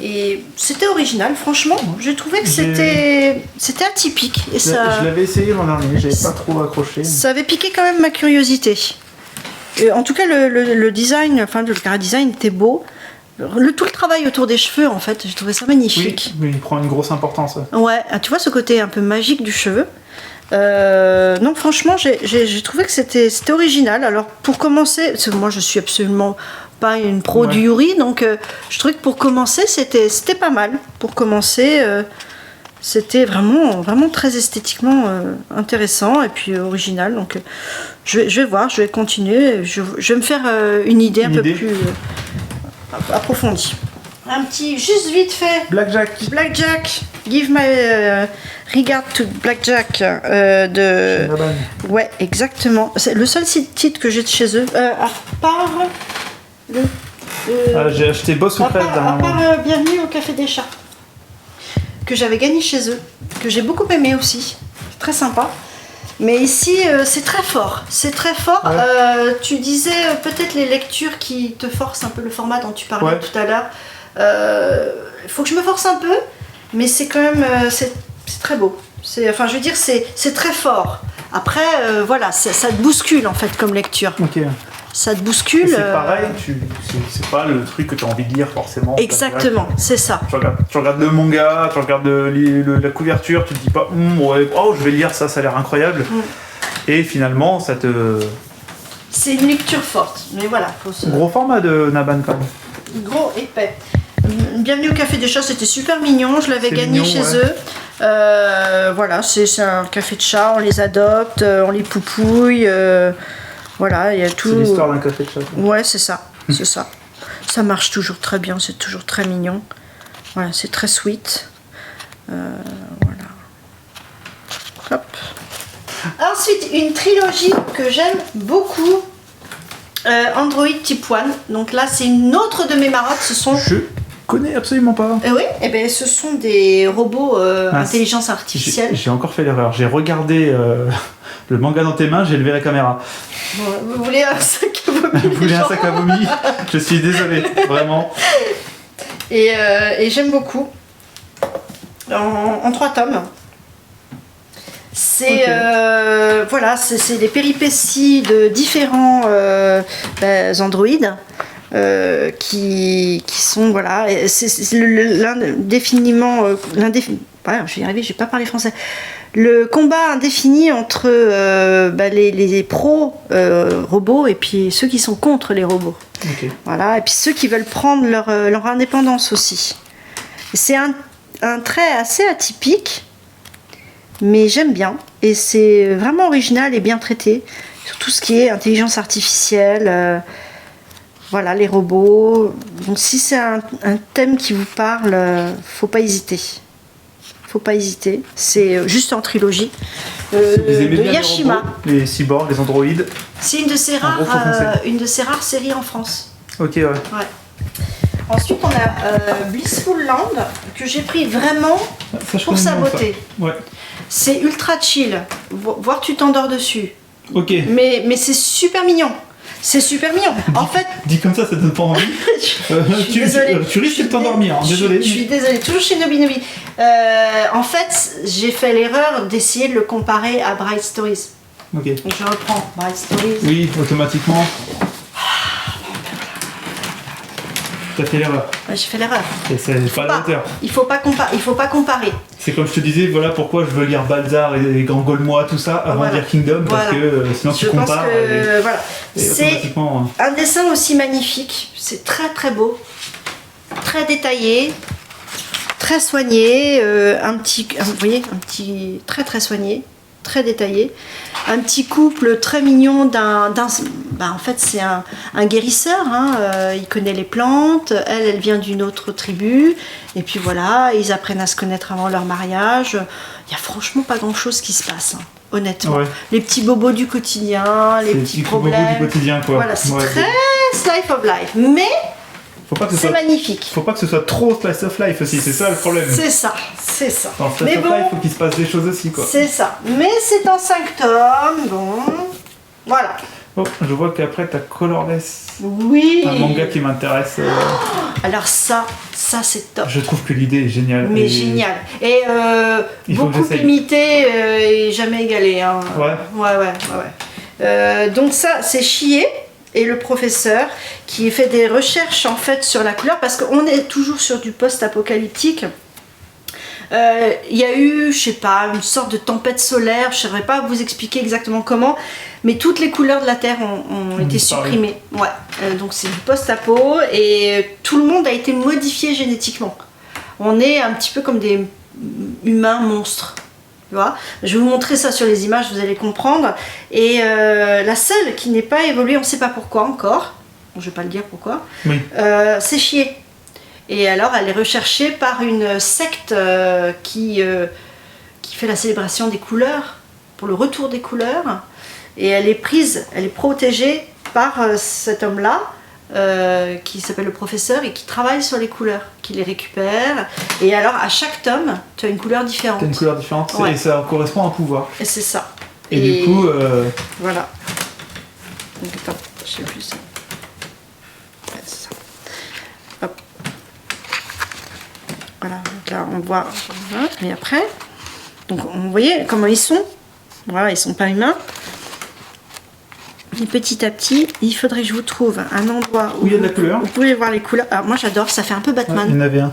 Et c'était original, franchement. Je trouvais que c'était atypique. Et ça, je l'avais essayé l'an dernier, j'avais pas trop accroché. Ça avait piqué quand même ma curiosité. En tout cas, le design, enfin le chara design était beau. Tout le travail autour des cheveux, en fait, j'ai trouvé ça magnifique. Oui, il prend une grosse importance. Ouais, tu vois ce côté un peu magique du cheveu. Non, franchement, j'ai trouvé que c'était original. Alors, pour commencer, parce que moi, je suis absolument pas une pro du Yuri, donc je trouvais que pour commencer, c'était pas mal. Pour commencer, c'était vraiment très esthétiquement intéressant et puis original. Donc, je vais voir, je vais continuer. Je vais me faire une idée un peu plus approfondie. Un petit, juste vite fait. Blackjack. Give my regard to Blackjack de. Ouais, exactement. C'est le seul titre que j'ai de chez eux. À part j'ai acheté Boss ou Presse. À part Bienvenue au Café des Chats, que j'avais gagné chez eux, que j'ai beaucoup aimé aussi. Très sympa. Mais ici, c'est très fort. C'est très fort. Ouais. Tu disais peut-être les lectures qui te forcent un peu le format dont tu parlais tout à l'heure. Il faut que je me force un peu, mais c'est quand même c'est très beau. Enfin, je veux dire, c'est très fort. Après, voilà, ça te bouscule en fait comme lecture. Ok. Ça te bouscule. C'est pareil, c'est pas le truc que tu as envie de lire forcément. Exactement, c'est ça. Tu regardes le manga, tu regardes la couverture, tu te dis pas je vais lire ça, ça a l'air incroyable. Et finalement, ça te. C'est une lecture forte, mais voilà. Gros format de Naban quand même. Gros épais. Bienvenue au Café des Chats, c'était super mignon, je l'avais gagné chez eux. Voilà, c'est un café de chats, on les adopte, on les poupouille. Voilà, il y a tout. C'est l'histoire d'un café de chat. Ouais, c'est ça, c'est ça. Ça marche toujours très bien, c'est toujours très mignon. Voilà, c'est très sweet. Voilà. Hop. Ensuite, une trilogie que j'aime beaucoup. Android Type 1. Donc là, c'est une autre de mes marottes. Ce sont. Je connais absolument pas. Oui, ce sont des robots intelligence artificielle. J'ai encore fait l'erreur. J'ai regardé le manga dans tes mains, j'ai levé la caméra. Bon, vous voulez un sac à vomi? Vous voulez un sac à vomi? Je suis désolé, vraiment. Et j'aime beaucoup. En 3 tomes. C'est voilà, c'est les péripéties de différents androïdes qui sont voilà, c'est l'indéfiniment je vais y arriver, je vais pas parler français. Le combat indéfini entre les pros robots et puis ceux qui sont contre les robots. Okay. Voilà, et puis ceux qui veulent prendre leur indépendance aussi. C'est un trait assez atypique. Mais j'aime bien, et c'est vraiment original et bien traité sur tout ce qui est intelligence artificielle, voilà, les robots. Donc si c'est un thème qui vous parle, faut pas hésiter. C'est juste en trilogie de Yashima. Les cyborgs, les androïdes. C'est une de ces rares séries en France. Ok, ouais. Ensuite, on a Blissful Land, que j'ai pris vraiment pour sa beauté. Ouais. C'est ultra chill, voire tu t'endors dessus. Ok. Mais c'est super mignon. C'est super mignon. En fait. Dit comme ça donne pas envie. Tu risques de t'endormir, désolé. Je suis désolée, toujours chez Nobinobi. En fait, j'ai fait l'erreur d'essayer de le comparer à Bright Stories. Ok. Donc je reprends Bright Stories. Oui, automatiquement. T'as fait l'erreur. Ouais, j'ai fait l'erreur. C'est pas à la hauteur. Il faut pas comparer. C'est comme je te disais, voilà pourquoi je veux lire Balzar et Grand Gaulois, tout ça, avant de lire Kingdom, parce que sinon tu compares. Voilà. C'est un dessin aussi magnifique. C'est très très beau, très détaillé, très soigné. Vous voyez, un petit très très soigné. très détaillé. Un petit couple très mignon en fait c'est un guérisseur, hein, il connaît les plantes, elle vient d'une autre tribu, et puis voilà, ils apprennent à se connaître avant leur mariage. Il n'y a franchement pas grand chose qui se passe, hein, honnêtement. Ouais. Les petits bobos du quotidien, les petits problèmes. Bobos du quotidien, quoi. Voilà, c'est très slice of life, mais c'est magnifique. Faut pas que ce soit trop slice of life aussi, c'est ça le problème. C'est ça. Dans slice of life, faut qu'il se passe des choses aussi, quoi. C'est ça. Mais c'est en 5 tomes, bon. Voilà. Oh, je vois qu'après t'as Colorless. Oui. Un manga qui m'intéresse. Alors ça c'est top. Je trouve que l'idée est géniale. Mais génial. Et beaucoup imité et jamais égalé. Hein. Ouais. Donc ça, c'est Chie et le professeur qui fait des recherches en fait sur la couleur parce qu'on est toujours sur du post-apocalyptique. Il y a eu, je sais pas, une sorte de tempête solaire, je ne saurais pas vous expliquer exactement comment, mais toutes les couleurs de la Terre ont été supprimées. Ouais. Donc c'est du post-apo et tout le monde a été modifié génétiquement. On est un petit peu comme des humains monstres. Tu vois, je vais vous montrer ça sur les images, vous allez comprendre. Et la seule qui n'est pas évoluée, on ne sait pas pourquoi encore, je ne vais pas le dire pourquoi, oui. C'est Chie. Et alors, elle est recherchée par une secte qui fait la célébration des couleurs, pour le retour des couleurs. Et elle est protégée par cet homme-là, qui s'appelle le professeur et qui travaille sur les couleurs, qui les récupère. Et alors, à chaque tome, tu as une couleur différente. Tu as une couleur différente, ouais. Et ça correspond à un pouvoir. Et c'est ça. Et du coup... Voilà. Donc, attends, je sais plus ça. Ouais, c'est ça. Hop. Voilà, donc là on voit, et après, donc vous voyez comment ils sont, voilà, ils sont pas humains. Et petit à petit, il faudrait que je vous trouve un endroit où il y a de la couleur. Vous pouvez voir les couleurs. Alors moi j'adore, ça fait un peu Batman. Ouais, il y en avait un.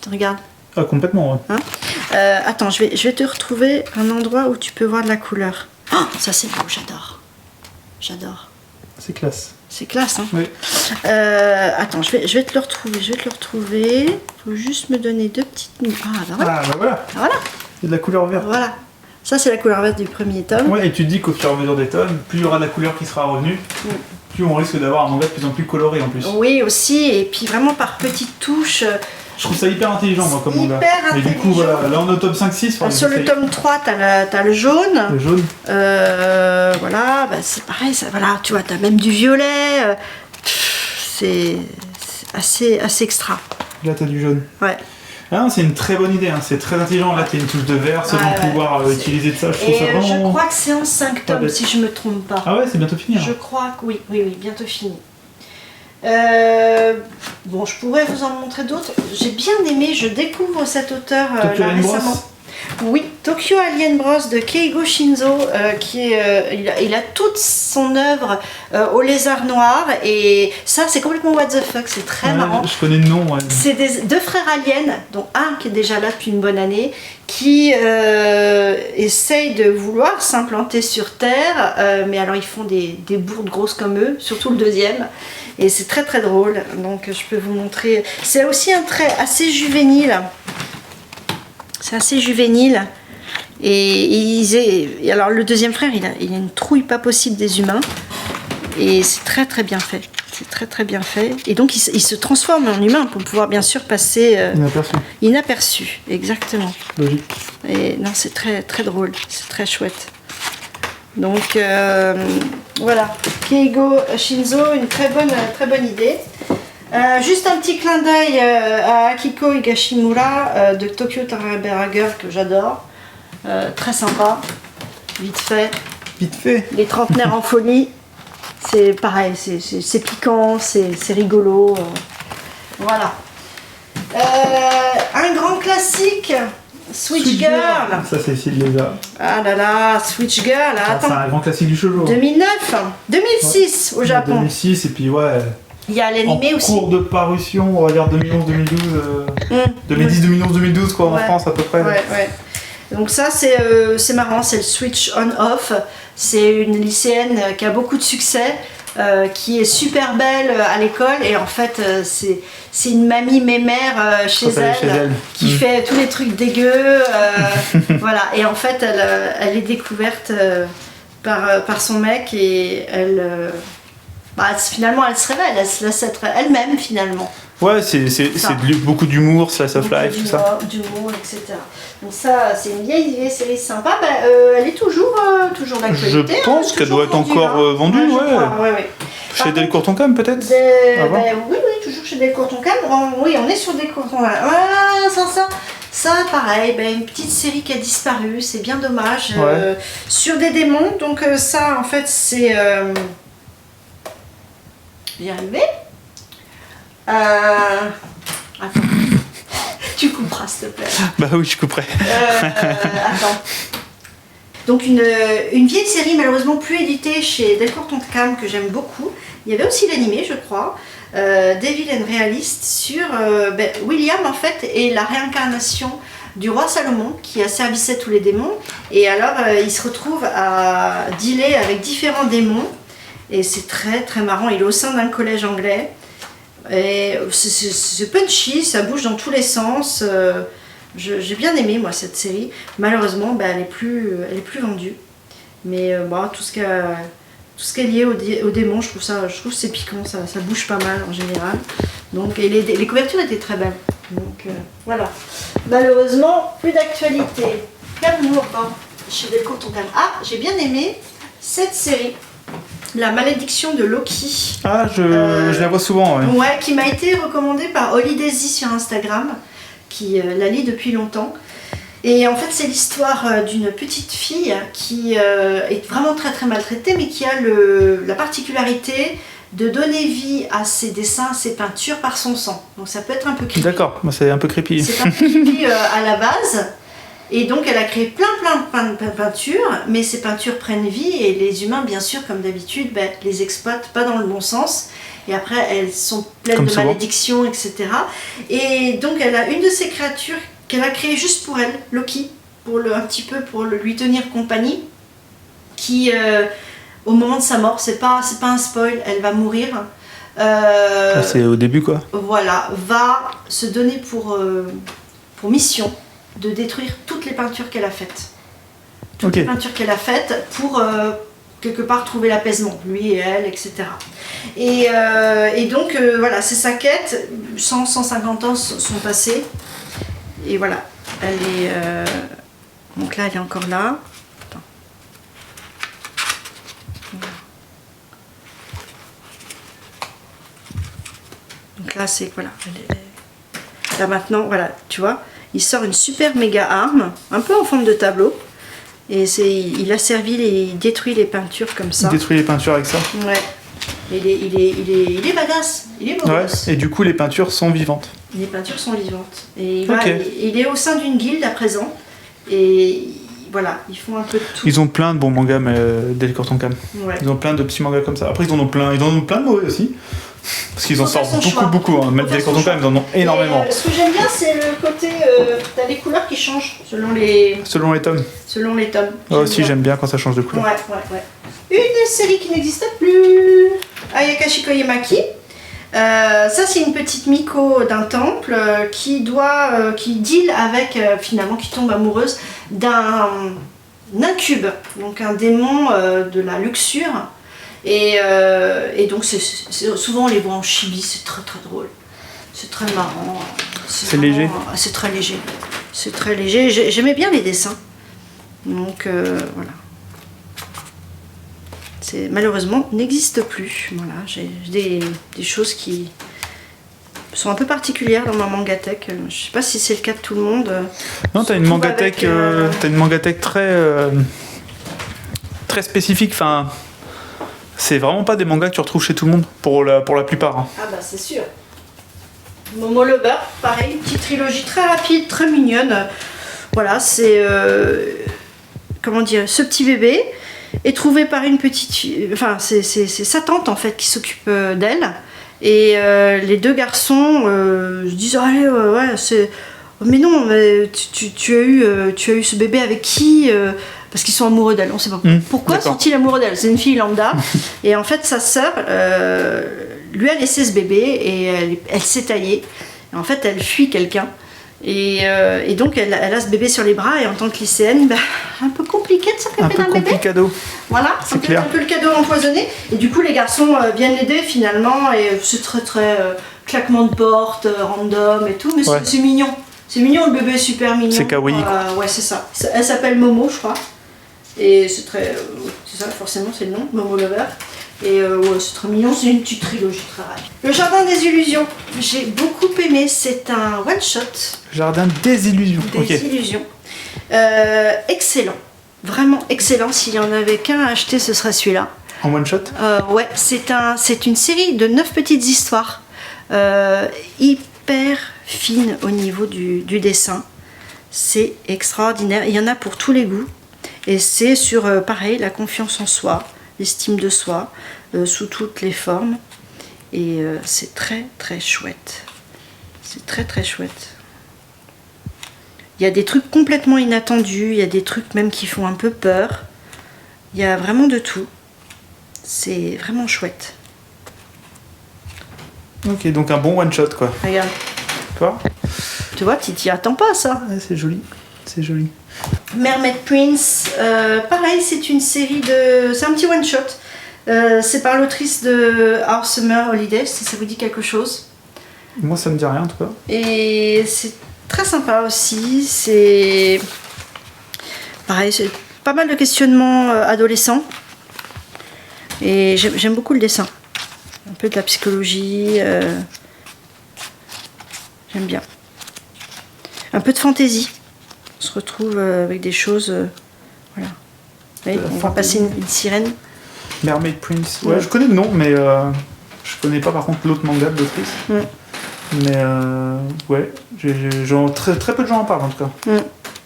Regarde. Ah, complètement, ouais. Hein, attends, je vais te retrouver un endroit où tu peux voir de la couleur. Oh, ça c'est beau, j'adore. C'est classe. C'est classe, hein. Oui. Attends, je vais te le retrouver. Faut juste me donner 2 petites minutes. Ah, bah voilà. Ah, bah voilà. Voilà. Il y a de la couleur verte. Voilà. Ça, c'est la couleur verte du premier tome. Ouais, et tu te dis qu'au fur et à mesure des tomes, plus il y aura de la couleur qui sera revenue, plus on risque d'avoir un manga de plus en plus coloré en plus. Oui, aussi. Et puis vraiment par petites touches. Je trouve ça hyper intelligent, moi, comme manga. Hyper intelligent. Et du coup, voilà, là on est au tome 5-6. Sur le tome 3, t'as le jaune. Le jaune. Voilà, bah, c'est pareil. Ça, voilà, tu vois, t'as même du violet. C'est assez extra. Là, t'as du jaune. Ouais. Ah, c'est une très bonne idée, hein. C'est très intelligent. Là, t'as une touche de vert, selon pouvoir utiliser de ça. Je trouve ça vraiment... Je crois que c'est en 5 tomes, si je me trompe pas. Ah ouais, c'est bientôt fini. Je crois que oui, bientôt fini. Bon, je pourrais vous en montrer d'autres. J'ai bien aimé, je découvre cet auteur là, récemment. Oui, Tokyo Alien Bros de Keigo Shinzo, il a toute son œuvre au lézard noir, et ça c'est complètement what the fuck, c'est très marrant. Je connais le nom. Ouais. C'est 2 frères aliens, dont un qui est déjà là depuis une bonne année, qui essayent de vouloir s'implanter sur Terre, mais alors ils font des bourdes grosses comme eux, surtout le deuxième. Et c'est très très drôle, donc je peux vous montrer. C'est aussi un trait assez juvénile. C'est assez juvénile. Et alors le deuxième frère, il a une trouille pas possible des humains. Et c'est très très bien fait. C'est très très bien fait. Et donc il se transforme en humain pour pouvoir bien sûr passer inaperçu. Exactement. Logique. Et non, c'est très très drôle. C'est très chouette. Donc voilà, Keigo Shinzo, une très bonne idée. Juste un petit clin d'œil à Akiko Higashimura de Tokyo Taraberger que j'adore. Très sympa, vite fait. Les trentenaires en folie, c'est pareil, c'est piquant, c'est rigolo. Voilà. Un grand classique. Switch Girl. Ça c'est ici de Lézard. Ah là là, Switch Girl. Attends. C'est un grand classique du shoujo. 2006 au Japon. 2006 et puis ouais. Il y a l'animé aussi. En cours de parution, on va dire 2011-2012. 2010-2011-2012 quoi, en France à peu près. Ouais. Donc ça c'est marrant, c'est le Switch On-Off. C'est une lycéenne qui a beaucoup de succès. qui est super belle à l'école et en fait c'est une mamie mémère chez elle qui fait tous les trucs dégueux voilà, et en fait elle est découverte par son mec et finalement elle se révèle, elle se laisse être elle-même finalement. Ouais, c'est beaucoup d'humour, slice of life, tout ça. D'humour, etc. Donc ça, c'est une vieille série sympa. Elle est toujours d'actualité. Je pense qu'elle doit être encore vendue, ouais. Chez Delcourt Toncam, peut-être oui, toujours chez Delcourt Toncam. Oui, on est sur Delcourt Toncam. Ça, pareil, une petite série qui a disparu, c'est bien dommage. Sur des démons, donc ça, en fait, c'est... J'y arrivé. Attends. Tu couperas, s'il te plaît. Bah oui, je couperai. Attends. Donc une vieille série malheureusement plus éditée chez Delcourt Toncam que j'aime beaucoup. Il y avait aussi l'animé, je crois, Devil and Realist sur William en fait et la réincarnation du roi Salomon qui asservissait tous les démons. Et alors il se retrouve à dealer avec différents démons et c'est très très marrant. Il est au sein d'un collège anglais. Et c'est punchy, ça bouge dans tous les sens. J'ai bien aimé moi cette série. Malheureusement, elle est plus vendue. Mais tout ce qui est lié au démon, je trouve c'est piquant, ça bouge pas mal en général. Donc et les couvertures étaient très belles. Donc voilà. Malheureusement, plus d'actualité. Calme-nous chez Delcourt Toncam. Ah, j'ai bien aimé cette série. La malédiction de Loki. Ah, je la vois souvent, ouais. Ouais, qui m'a été recommandée par Holly Daisy sur Instagram, qui la lit depuis longtemps. Et en fait, c'est l'histoire d'une petite fille qui est vraiment très très maltraitée, mais qui a la particularité de donner vie à ses dessins, à ses peintures par son sang. Donc ça peut être un peu creepy. D'accord, c'est un peu creepy. C'est un peu creepy à la base. Et donc elle a créé plein de peintures, mais ces peintures prennent vie et les humains, bien sûr, comme d'habitude, les exploitent pas dans le bon sens. Et après, elles sont pleines comme de malédictions, etc. Et donc elle a une de ces créatures qu'elle a créée juste pour elle, Loki, pour lui tenir compagnie, qui, au moment de sa mort, c'est pas un spoil, elle va mourir. C'est au début, quoi. Voilà, va se donner pour mission de détruire toutes les peintures qu'elle a faites. Toutes les peintures qu'elle a faites pour quelque part trouver l'apaisement, lui et elle, etc. Et donc voilà, c'est sa quête. 150 ans sont passés. Et voilà, elle est... donc là, elle est encore là. Attends. Donc là, c'est... Voilà. Là maintenant, voilà, tu vois. Il sort une super méga arme, un peu en forme de tableau. Et il a servi, il détruit les peintures comme ça. Il détruit les peintures avec ça. Ouais. Il est badass, il est beau. Ouais. Et du coup, les peintures sont vivantes. Les peintures sont vivantes. Et il est au sein d'une guilde à présent. Et voilà, ils font un peu de tout. Ils ont plein de bons mangas, mais Delcourt Toncam. Ouais. Ils ont plein de petits mangas comme ça. Après, ils en ont plein de mauvais aussi. Parce qu'ils en sortent beaucoup. Hein. Delcourt Toncam, ils en ont énormément. Ce que j'aime bien, c'est le côté. T'as les couleurs qui changent selon les tomes. Selon les tomes. Moi aussi, j'aime bien quand ça change de couleur. Ouais. Une série qui n'existe plus. Ayakashi Koyemaki. Ça, c'est une petite Miko d'un temple qui deal avec, finalement, qui tombe amoureuse d'un incube, donc un démon de la luxure. Et donc, souvent on les voit en chibi, c'est très très drôle. C'est très marrant. C'est léger. C'est très léger. C'est très léger. J'aimais bien les dessins. Donc, voilà. Malheureusement, n'existe plus. Voilà, j'ai des choses qui sont un peu particulières dans ma mangatech. Je sais pas si c'est le cas de tout le monde. Non, t'as une mangatech, très spécifique. Enfin, c'est vraiment pas des mangas que tu retrouves chez tout le monde pour la plupart. Hein. Ah bah c'est sûr. Momo le beurre, pareil, une petite trilogie très rapide, très mignonne. Voilà, c'est comment dire, ce petit bébé est trouvé par une petite fille, enfin c'est sa tante en fait qui s'occupe d'elle et les deux garçons se disent allez c'est mais non mais tu as eu ce bébé avec qui parce qu'ils sont amoureux d'elle. On sait pas pourquoi sont-ils amoureux d'elle. C'est une fille lambda. Et en fait, sa sœur lui a laissé ce bébé et elle s'est taillée. Et en fait, elle fuit quelqu'un. Et donc, elle a ce bébé sur les bras. Et en tant que lycéenne, un peu compliqué de s'occuper d'un bébé. Un peu complicado. Voilà, c'est un peu le cadeau empoisonné. Et du coup, les garçons viennent l'aider finalement. Et c'est très très claquement de porte, random et tout. Mais c'est mignon. C'est mignon, le bébé est super mignon. C'est kawaii. Ouais, c'est ça. Elle s'appelle Momo, je crois. Et c'est très. C'est ça, forcément, c'est le nom, Momo Lover. Et c'est très mignon, c'est une petite trilogie très rare. Le Jardin des Illusions, j'ai beaucoup aimé. C'est un one-shot. Jardin des Illusions. Des Illusions. Excellent. Vraiment excellent. S'il y en avait qu'un à acheter, ce serait celui-là. En one-shot Ouais, c'est une série de 9 petites histoires. Hyper fine au niveau du dessin. C'est extraordinaire. Il y en a pour tous les goûts. Et c'est sur, pareil, la confiance en soi, l'estime de soi, sous toutes les formes. Et c'est très très chouette. C'est très très chouette. Il y a des trucs complètement inattendus, il y a des trucs même qui font un peu peur. Il y a vraiment de tout. C'est vraiment chouette. Ok, donc un bon one-shot quoi. Regarde. Toi ? Tu vois, tu t'y attends pas ça. Ouais, c'est joli. C'est joli. Mermaid Prince, pareil, c'est une série de... C'est un petit one-shot. C'est par l'autrice de Our Summer Holiday, si ça vous dit quelque chose. Moi, ça me dit rien en tout cas. Et c'est très sympa aussi. C'est... Pareil, c'est pas mal de questionnements adolescents. Et j'aime beaucoup le dessin. Un peu de la psychologie. J'aime bien. Un peu de fantaisie. On se retrouve avec des choses... voilà. Oui, on va passer une sirène. Mermaid Prince. Ouais, je connais le nom, mais je connais pas par contre l'autre manga de l'autrice. Mais ouais, très, très peu de gens en parlent en tout cas.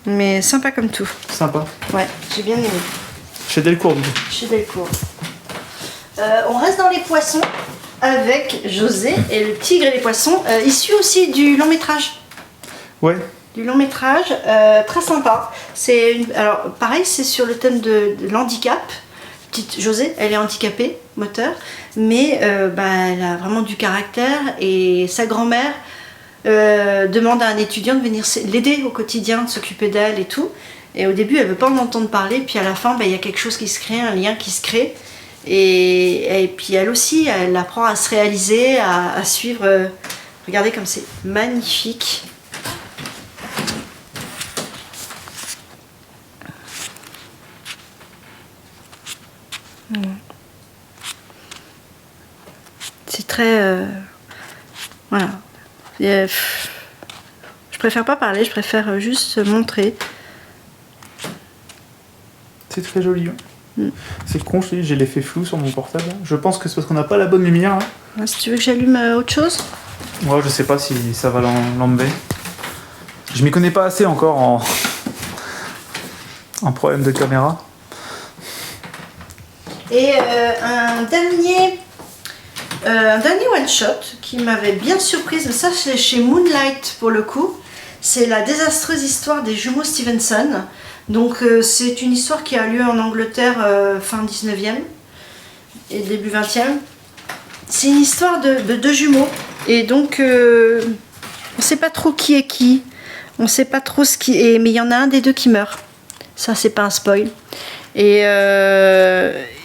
Mais sympa comme tout. Sympa. Ouais, j'ai bien aimé. Chez Delcourt du coup. Chez Delcourt. On reste dans les poissons avec José et le tigre et les poissons, issu aussi du long métrage. Ouais. Du long métrage, très sympa. Alors pareil, c'est sur le thème de l'handicap. Petite José, elle est handicapée, moteur, mais elle a vraiment du caractère et sa grand-mère demande à un étudiant de venir l'aider au quotidien, de s'occuper d'elle et tout. Et au début, elle ne veut pas en entendre parler, puis à la fin, il y a quelque chose qui se crée, un lien qui se crée. Et puis elle aussi, elle apprend à se réaliser, à suivre. Regardez comme c'est magnifique. C'est très... voilà. Je préfère pas parler, je préfère juste montrer. C'est très joli. C'est con, je te dis, j'ai l'effet flou sur mon portable. Je pense que c'est parce qu'on n'a pas la bonne lumière. Hein. Si tu veux que j'allume autre chose ? Ouais, je sais pas si ça va l'enlever. Je m'y connais pas assez encore en problème de caméra. Et un dernier one-shot qui m'avait bien surprise, mais ça c'est chez Moonlight pour le coup, c'est la désastreuse histoire des jumeaux Stevenson. Donc c'est une histoire qui a lieu en Angleterre fin 19e et début 20e. C'est une histoire de deux jumeaux et donc on sait pas trop qui est qui, on sait pas trop ce qui est, mais il y en a un des deux qui meurt. Ça c'est pas un spoil.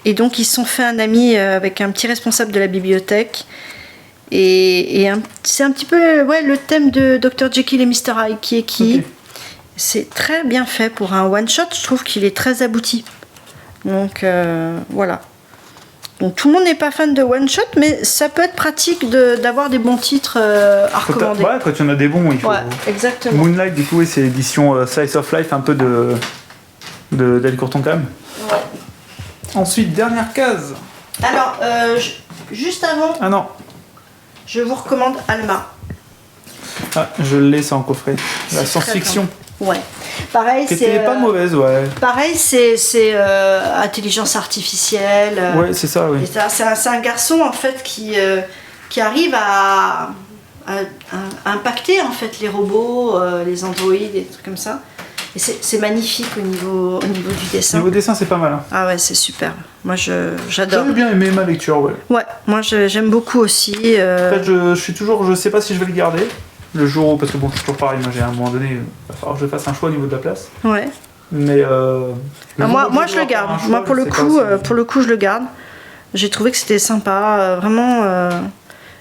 Et donc ils se sont fait un ami avec un petit responsable de la bibliothèque. Et c'est un petit peu le thème de Dr Jekyll et Mr Hyde, qui est qui. Okay. C'est très bien fait pour un one-shot, je trouve qu'il est très abouti. Donc voilà. Donc tout le monde n'est pas fan de one-shot, mais ça peut être pratique d'avoir des bons titres à recommander. Ouais, quand il y en a des bons, il faut... Ouais, exactement. Moonlight, du coup, c'est édition Slice of Life, un peu de Delcourt quand même. Ouais. Ensuite, dernière case. Alors, juste avant... Ah non. Je vous recommande Alma. Ah, je l'ai, c'est en coffret. La science-fiction. Ouais. Pareil, qui était pas mauvaise, ouais. Pareil, c'est intelligence artificielle. Ouais, c'est ça, oui. C'est un garçon, en fait, qui arrive à impacter, en fait, les robots, les androïdes, des trucs comme ça. Et c'est magnifique au niveau du dessin. Niveau dessin, c'est pas mal. Hein. Ah ouais, c'est super. Moi, j'adore. J'avais bien aimé ma lecture, ouais. Ouais, moi j'aime beaucoup aussi. En fait, je sais pas si je vais le garder le jour où, parce que bon, c'est toujours pareil. Moi, j'ai à un moment donné, il va falloir que je fasse un choix au niveau de la place. Ouais. Mais moi, je le garde. Moi, pour le coup, je le garde. J'ai trouvé que c'était sympa, vraiment.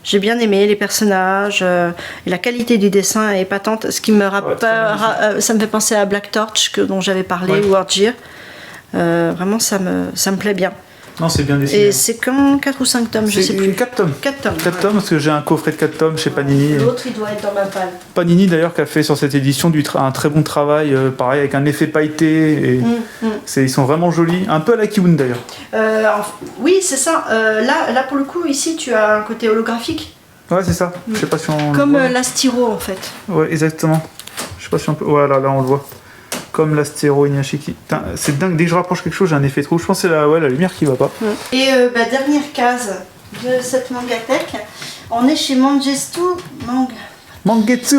J'ai bien aimé les personnages, et la qualité du dessin est épatante. Ce qui me ça me fait penser à Black Torch dont j'avais parlé, ou Argier. Vraiment, ça me plaît bien. Non, c'est bien dessiné. Et c'est quand 4 ou 5 tomes, je sais plus. 4 tomes. 4 tomes. 4 tomes, parce que j'ai un coffret de 4 tomes chez Panini. L'autre, il doit être dans ma palle. Panini, d'ailleurs, qui a fait sur cette édition un très bon travail, pareil, avec un effet pailleté. Et ils sont vraiment jolis. Un peu à la Kiwoon, d'ailleurs. Oui, c'est ça. Là, pour le coup, ici, tu as un côté holographique. Ouais, c'est ça. Je sais pas si on comme l'Astiro, en fait. Ouais, exactement. Je sais pas si on peut... Voilà, là, on le voit. Comme l'Astero Inuyashiki. C'est dingue, dès que je rapproche quelque chose, j'ai un effet trou. Je pense que c'est la lumière qui va pas. Et dernière case de cette mangatech, on est chez Mangetsu. Mangetsu.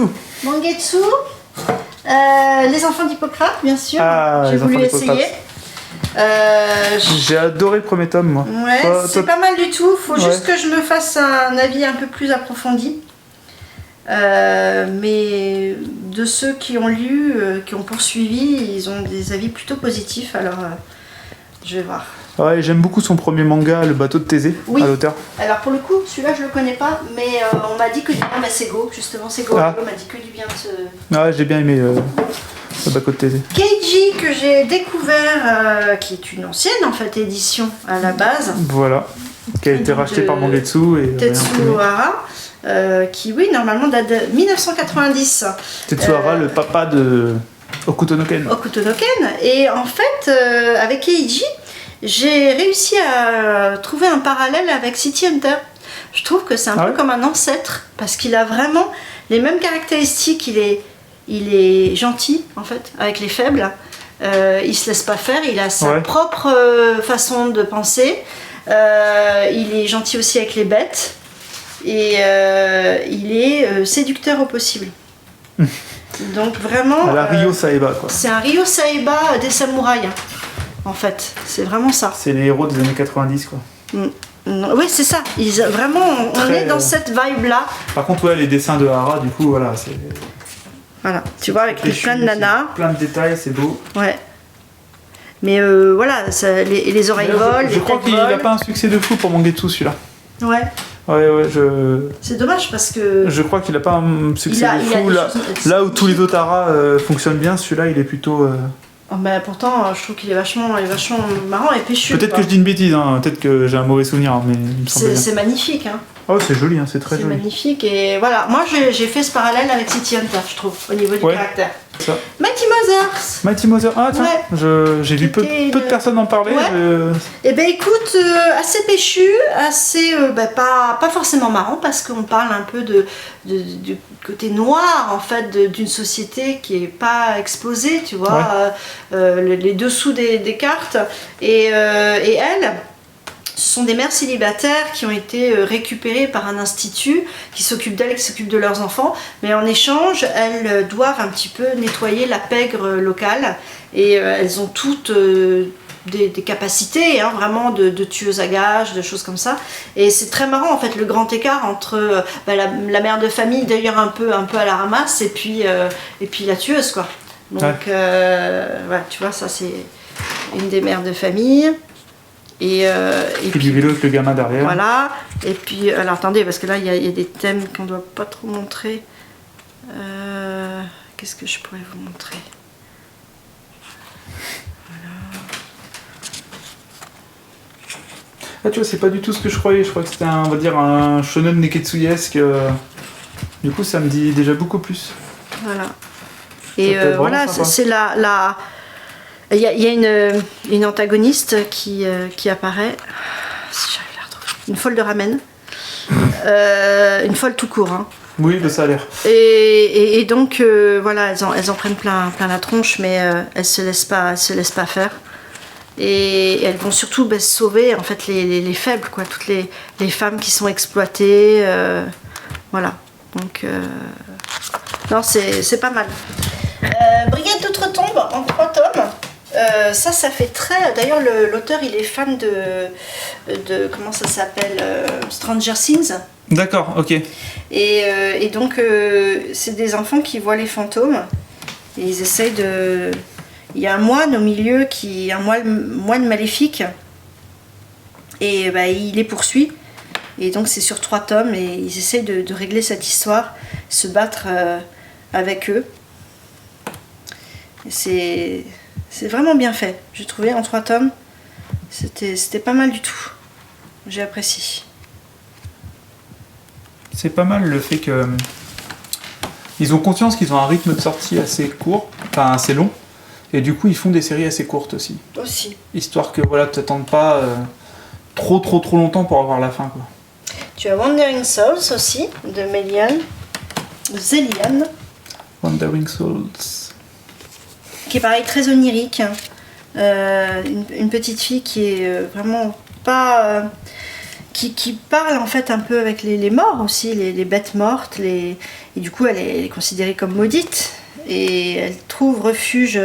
Les enfants d'Hippocrate, bien sûr. J'ai voulu essayer. J'ai adoré le premier tome, moi. Ouais, c'est pas mal du tout. Faut juste que je me fasse un avis un peu plus approfondi. Mais de ceux qui ont lu, qui ont poursuivi, ils ont des avis plutôt positifs, alors je vais voir. Ouais, j'aime beaucoup son premier manga, Le bateau de Thésée, à l'auteur. Alors pour le coup, celui-là je le connais pas, mais on m'a dit que du bien, Sego, justement, Sego m'a dit que du bien de ce... Ouais, j'ai bien aimé Le bateau de Thésée. Keiji, que j'ai découvert, qui est une ancienne en fait édition à la base. Voilà, qui a été racheté par Mangetsu et Tetsuhara. Qui normalement date de 1990. Tetsuhara, le papa de Hokuto no Ken. Et en fait, avec Keiji, j'ai réussi à trouver un parallèle avec City Hunter. Je trouve que c'est un peu comme un ancêtre, parce qu'il a vraiment les mêmes caractéristiques. Il est gentil en fait avec les faibles. Il se laisse pas faire. Il a sa propre façon de penser. Il est gentil aussi avec les bêtes. Et il est séducteur au possible. Donc vraiment... À la Ryo Saeba, quoi. C'est un Ryo Saeba des samouraïs, en fait. C'est vraiment ça. C'est les héros des années 90, quoi. Oui, c'est ça. Vraiment, on est dans cette vibe-là. Par contre, les dessins de Hara, du coup, voilà, c'est... Voilà, tu vois, avec plein de nanas. Plein de détails, c'est beau. Ouais. Mais voilà, les oreilles volent, je crois qu'il n'a pas un succès de fou pour Mangetsu, celui-là. Ouais. C'est dommage parce que... Je crois qu'il n'a pas un succès de fou. Là où tous les autres Hara fonctionnent bien, celui-là, il est plutôt... pourtant, je trouve qu'il est vachement marrant et péchu. Peut-être que je dis une bêtise, hein. Peut-être que j'ai un mauvais souvenir, mais il me semble bien. C'est magnifique. Hein. Oh, c'est joli, hein. C'est très joli. C'est magnifique et voilà, moi j'ai fait ce parallèle avec City Hunter, je trouve, au niveau du caractère. Ça. Mighty Mother, ah tiens, j'ai vu peu de personnes en parler. Et ben écoute, assez péchu, assez pas forcément marrant parce qu'on parle un peu du côté noir en fait d'une société qui est pas exposée, tu vois, les dessous des cartes et elle. Ce sont des mères célibataires qui ont été récupérées par un institut qui s'occupe d'elles, qui s'occupe de leurs enfants. Mais en échange, elles doivent un petit peu nettoyer la pègre locale. Et elles ont toutes des capacités, hein, vraiment de tueuses à gages, de choses comme ça. Et c'est très marrant en fait le grand écart entre la mère de famille, d'ailleurs un peu à la ramasse, et puis la tueuse, quoi. Donc tu vois, ça c'est une des mères de famille. Et puis du vélo avec le gamin derrière. Voilà. Et puis, alors attendez, parce que là, il y a des thèmes qu'on ne doit pas trop montrer. Qu'est-ce que je pourrais vous montrer? Voilà. Ah, tu vois, c'est pas du tout ce que je croyais. Je crois que c'était on va dire, un shonen neketsuyesque. Du coup, ça me dit déjà beaucoup plus. Voilà. Et voilà, c'est la... Il y a une antagoniste qui apparaît, si j'arrive à la retrouver, une folle de ramen, une folle tout court. Hein. Oui, ça a l'air. Et donc voilà, elles en prennent plein la tronche, mais elles se laissent pas faire. Et elles vont surtout sauver en fait les faibles, quoi, toutes les femmes qui sont exploitées, voilà. Donc non, c'est pas mal. Brigade d'Outre-Tombe en 3 tomes. Ça fait très... D'ailleurs, l'auteur, il est fan de comment ça s'appelle, Stranger Things. D'accord, ok. Et donc, c'est des enfants qui voient les fantômes. Et ils essayent de... Il y a un moine au milieu, un moine maléfique. Et il les poursuit. Et donc, c'est sur 3 tomes. Et ils essayent de régler cette histoire, se battre avec eux. Et c'est vraiment bien fait. J'ai trouvé en 3 tomes. C'était pas mal du tout. J'ai apprécié. C'est pas mal le fait que... Ils ont conscience qu'ils ont un rythme de sortie assez court, enfin assez long. Et du coup, ils font des séries assez courtes aussi. Aussi. Histoire que voilà, tu t'attendes pas trop longtemps pour avoir la fin, quoi. Tu as Wandering Souls aussi, de Zéliane. Wandering Souls. Qui est pareil, très onirique. Une petite fille qui est vraiment pas... qui parle en fait un peu avec les morts aussi, les bêtes mortes. Et du coup, elle est considérée comme maudite. Et elle trouve refuge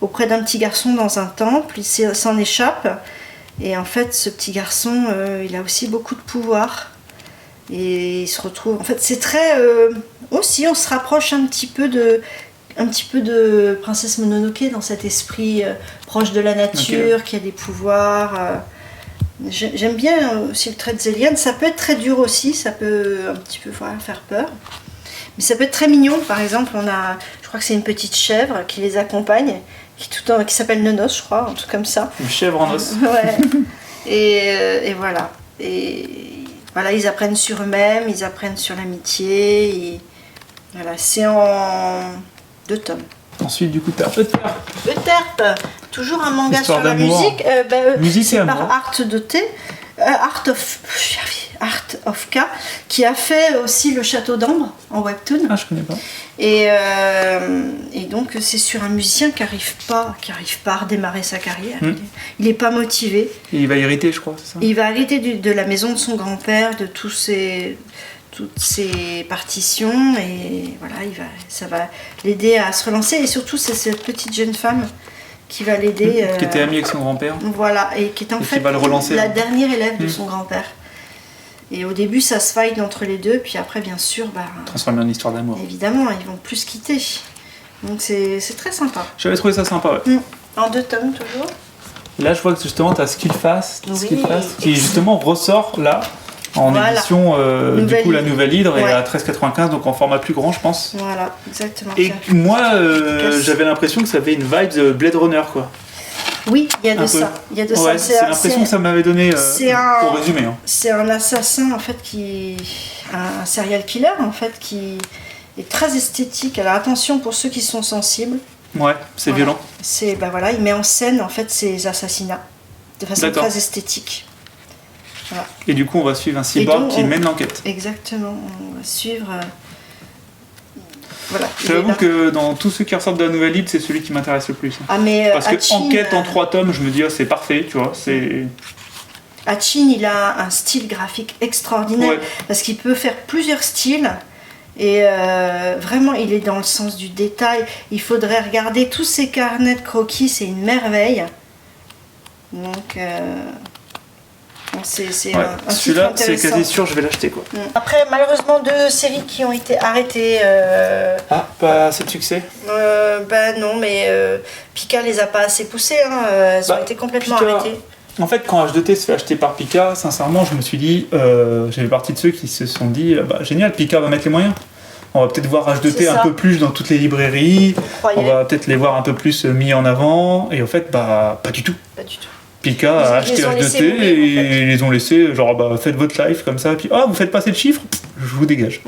auprès d'un petit garçon dans un temple. Il s'en échappe. Et en fait, ce petit garçon, il a aussi beaucoup de pouvoir. Et il se retrouve... En fait, c'est très... aussi, on se rapproche un petit peu de Princesse Mononoke dans cet esprit proche de la nature, okay. Qui a des pouvoirs. J'aime bien aussi le trait de Zéliane. Ça peut être très dur aussi, ça peut un petit peu faire peur. Mais ça peut être très mignon. Par exemple, je crois que c'est une petite chèvre qui les accompagne, qui s'appelle Nonos, je crois, un truc comme ça. Une chèvre en os. Ouais. Et voilà. Et voilà, ils apprennent sur eux-mêmes, ils apprennent sur l'amitié. Voilà, c'est en 2 tomes. Ensuite, du coup, t'as Euterpe, toujours un manga Histoire sur la d'amour. musique. Musique c'est et par amour. Art of K, qui a fait aussi Le Château d'Ambre en webtoon. Ah, je connais pas. Et donc, c'est sur un musicien qui arrive pas à redémarrer sa carrière. Il n'est pas motivé. Et il va hériter, je crois, c'est ça? Il va hériter de la maison de son grand-père, de toutes ses partitions, et voilà, ça va l'aider à se relancer. Et surtout, c'est cette petite jeune femme qui va l'aider. Qui était amie avec son grand-père. Voilà, et qui est en fait la dernière élève de son grand-père. Et au début, ça se fight entre les deux, puis après, bien sûr, transformé en histoire d'amour. Évidemment, ils vont plus se quitter. Donc c'est très sympa. J'avais trouvé ça sympa, ouais. En 2 tomes, toujours. Là, je vois que justement, tu as Skillfast, Oui, qui justement ressort là, en édition, du coup, la Nouvelle Hydre, et à 13,95, donc en format plus grand, je pense. Voilà, exactement. Et moi, j'avais l'impression que ça avait une vibe Blade Runner, quoi. Oui, il y a de ça. Ouais, c'est l'impression que ça m'avait donné, pour résumer. Hein. C'est un assassin, en fait, un serial killer, en fait, qui est très esthétique. Alors attention pour ceux qui sont sensibles. Ouais, c'est violent. Il met en scène, en fait, ses assassinats de façon très esthétique. Voilà. Et du coup, on va suivre un cyborg qui mène l'enquête. Exactement, on va suivre... Voilà, j'avoue que dans tous ceux qui ressortent de la Nouvelle Hydre, c'est celui qui m'intéresse le plus. Ah, mais parce que enquête en 3 tomes, je me dis, c'est parfait, tu vois. Hachin, il a un style graphique extraordinaire, parce qu'il peut faire plusieurs styles. Et vraiment, il est dans le sens du détail. Il faudrait regarder tous ces carnets de croquis, c'est une merveille. Donc... c'est celui-là, c'est quasi sûr, je vais l'acheter, quoi. Après, malheureusement, 2 séries qui ont été arrêtées. Pas assez de succès. Non, mais Pika les a pas assez poussées. Elles ont été complètement arrêtées. En fait, quand H2T se fait acheter par Pika, sincèrement, je me suis dit, j'avais partie de ceux qui se sont dit, génial, Pika va mettre les moyens. On va peut-être voir H2T un peu plus dans toutes les librairies. On va peut-être les voir un peu plus mis en avant. Et en fait, pas du tout. Pas du tout. Pika a acheté H2T et ils les ont laissés, genre faites votre live comme ça, puis vous faites passer le chiffre, je vous dégage.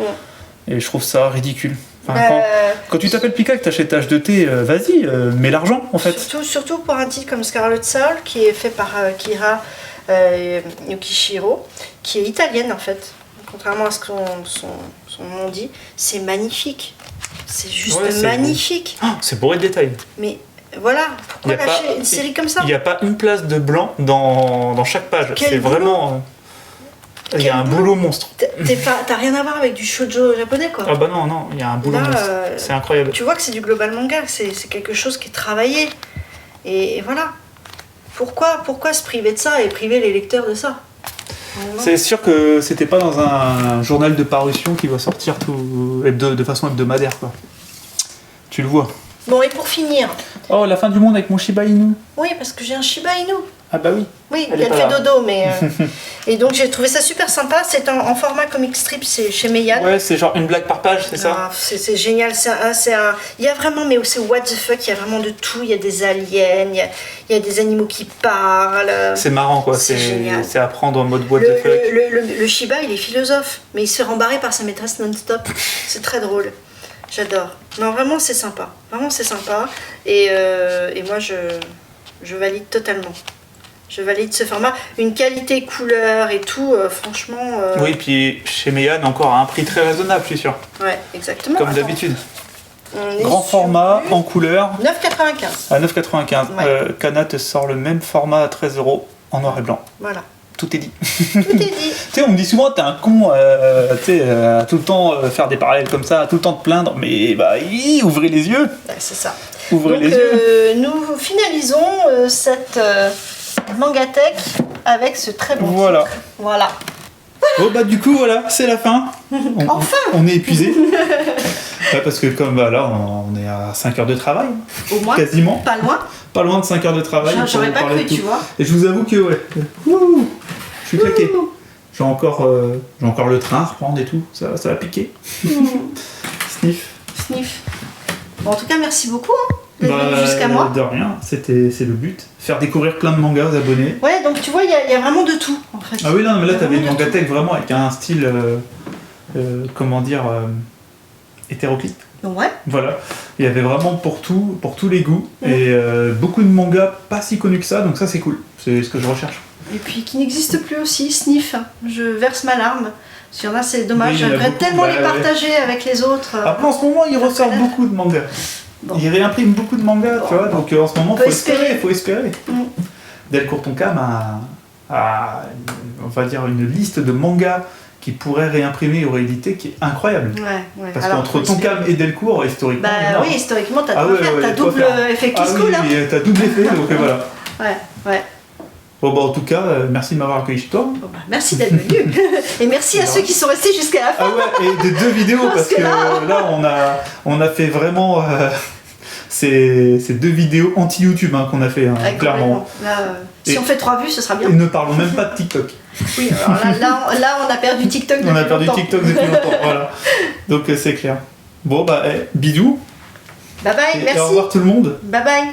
Et je trouve ça ridicule. Enfin, quand tu t'appelles Pika et que t'achètes H2T, vas-y, mets l'argent en fait. Surtout pour un titre comme Scarlet Soul qui est fait par Kira Yukishiro, qui est italienne en fait. Contrairement à ce que son nom dit, c'est magnifique. C'est juste magnifique. C'est bourré de détails. Mais voilà, pourquoi lâcher une série comme ça? Il n'y a pas une place de blanc dans chaque page. C'est vraiment... Il y a un boulot monstre. T'as rien à voir avec du shoujo japonais, quoi. Ah bah non, il y a un boulot monstre. C'est incroyable. Tu vois que c'est du global manga, c'est quelque chose qui est travaillé. Et voilà. Pourquoi se priver de ça et priver les lecteurs de ça? C'est sûr que c'était pas dans un journal de parution qui va sortir de façon hebdomadaire, quoi. Tu le vois. Bon, et pour finir... Oh, la fin du monde avec mon Shiba Inu. Oui, parce que j'ai un Shiba Inu. Ah bah oui. Oui, elle fait dodo, mais... Et donc j'ai trouvé ça super sympa. C'est en format comic strip, c'est chez Meian. Ouais, c'est genre une blague par page, c'est ça? C'est génial. Il y a vraiment, mais c'est what the fuck, il y a vraiment de tout. Il y a des aliens, il y a des animaux qui parlent. C'est marrant, quoi. C'est génial. C'est à prendre en mode what the fuck. Le Shiba, il est philosophe, mais il se fait rembarrer par sa maîtresse non-stop. C'est très drôle. J'adore. Non, vraiment, c'est sympa. Vraiment, c'est sympa. Et moi, je valide totalement. Je valide ce format. Une qualité, couleur et tout, franchement... Oui, puis chez Meian, encore à un prix très raisonnable, je suis sûr. Ouais, exactement. Comme d'habitude. Grand format, en couleur. 9,95. À 9,95. Ouais. Kana te sort le même format à 13 € en noir et blanc. Voilà. Tout est dit. Tout est dit. Tu sais, on me dit souvent, t'es un con, à tout le temps faire des parallèles comme ça, à tout le temps te plaindre, mais bah, ouvrez les yeux. Ouais, c'est ça. Ouvrez les yeux. Nous finalisons cette Mangatech avec ce très bon titre. Voilà. Bon bah du coup voilà, c'est la fin. Enfin. On est épuisé. Parce que comme là on est à 5 heures de travail. Au moins. Quasiment. Pas loin. Pas loin de 5 heures de travail. J'aurais pas cru, tu vois. Et je vous avoue que je suis claqué. J'ai encore le train à reprendre et tout. Ça va piquer. Sniff. Bon, en tout cas, merci beaucoup d'être venu jusqu'à moi. De rien, c'est le but. Faire découvrir plein de mangas aux abonnés. Ouais, donc tu vois, il y a vraiment de tout en fait. Ah oui, non, mais là t'avais une Mangatech vraiment avec un style, hétéroclite. Ouais. Voilà, il y avait vraiment pour tous les goûts. Et beaucoup de mangas pas si connus que ça, donc ça c'est cool. C'est ce que je recherche. Et puis qui n'existe plus aussi, Sniff. Je verse ma larme. S'il y en a, c'est dommage. Oui, j'aimerais tellement les partager avec les autres. Après, en ce moment, il ressort beaucoup de mangas. Bon. Il réimprime beaucoup de mangas, tu vois. Donc en ce moment, il faut espérer. Delcourt Tonkam a, on va dire, une liste de mangas qui pourraient réimprimer ou rééditer qui est incroyable. Ouais. Parce qu'entre Tonkam et Delcourt, historiquement... Bah oui, historiquement, t'as t'as double effet Kisko, là. Oui, t'as double effet, donc voilà. Ouais. Bon, bah en tout cas, merci de m'avoir accueilli chez toi. Bon, bah, merci d'être venu. Et merci à ceux qui sont restés jusqu'à la fin. Ah ouais, et des 2 vidéos, parce que là, on a fait vraiment... ces 2 vidéos anti-YouTube qu'on a fait, clairement. Là, si on fait 3 vues, ce sera bien. Et ne parlons même pas de TikTok. Oui, alors là, on a perdu TikTok depuis longtemps. On a perdu TikTok depuis longtemps, voilà. Donc c'est clair. Bon, bah, bisous. Bye bye, merci. Et au revoir tout le monde. Bye bye.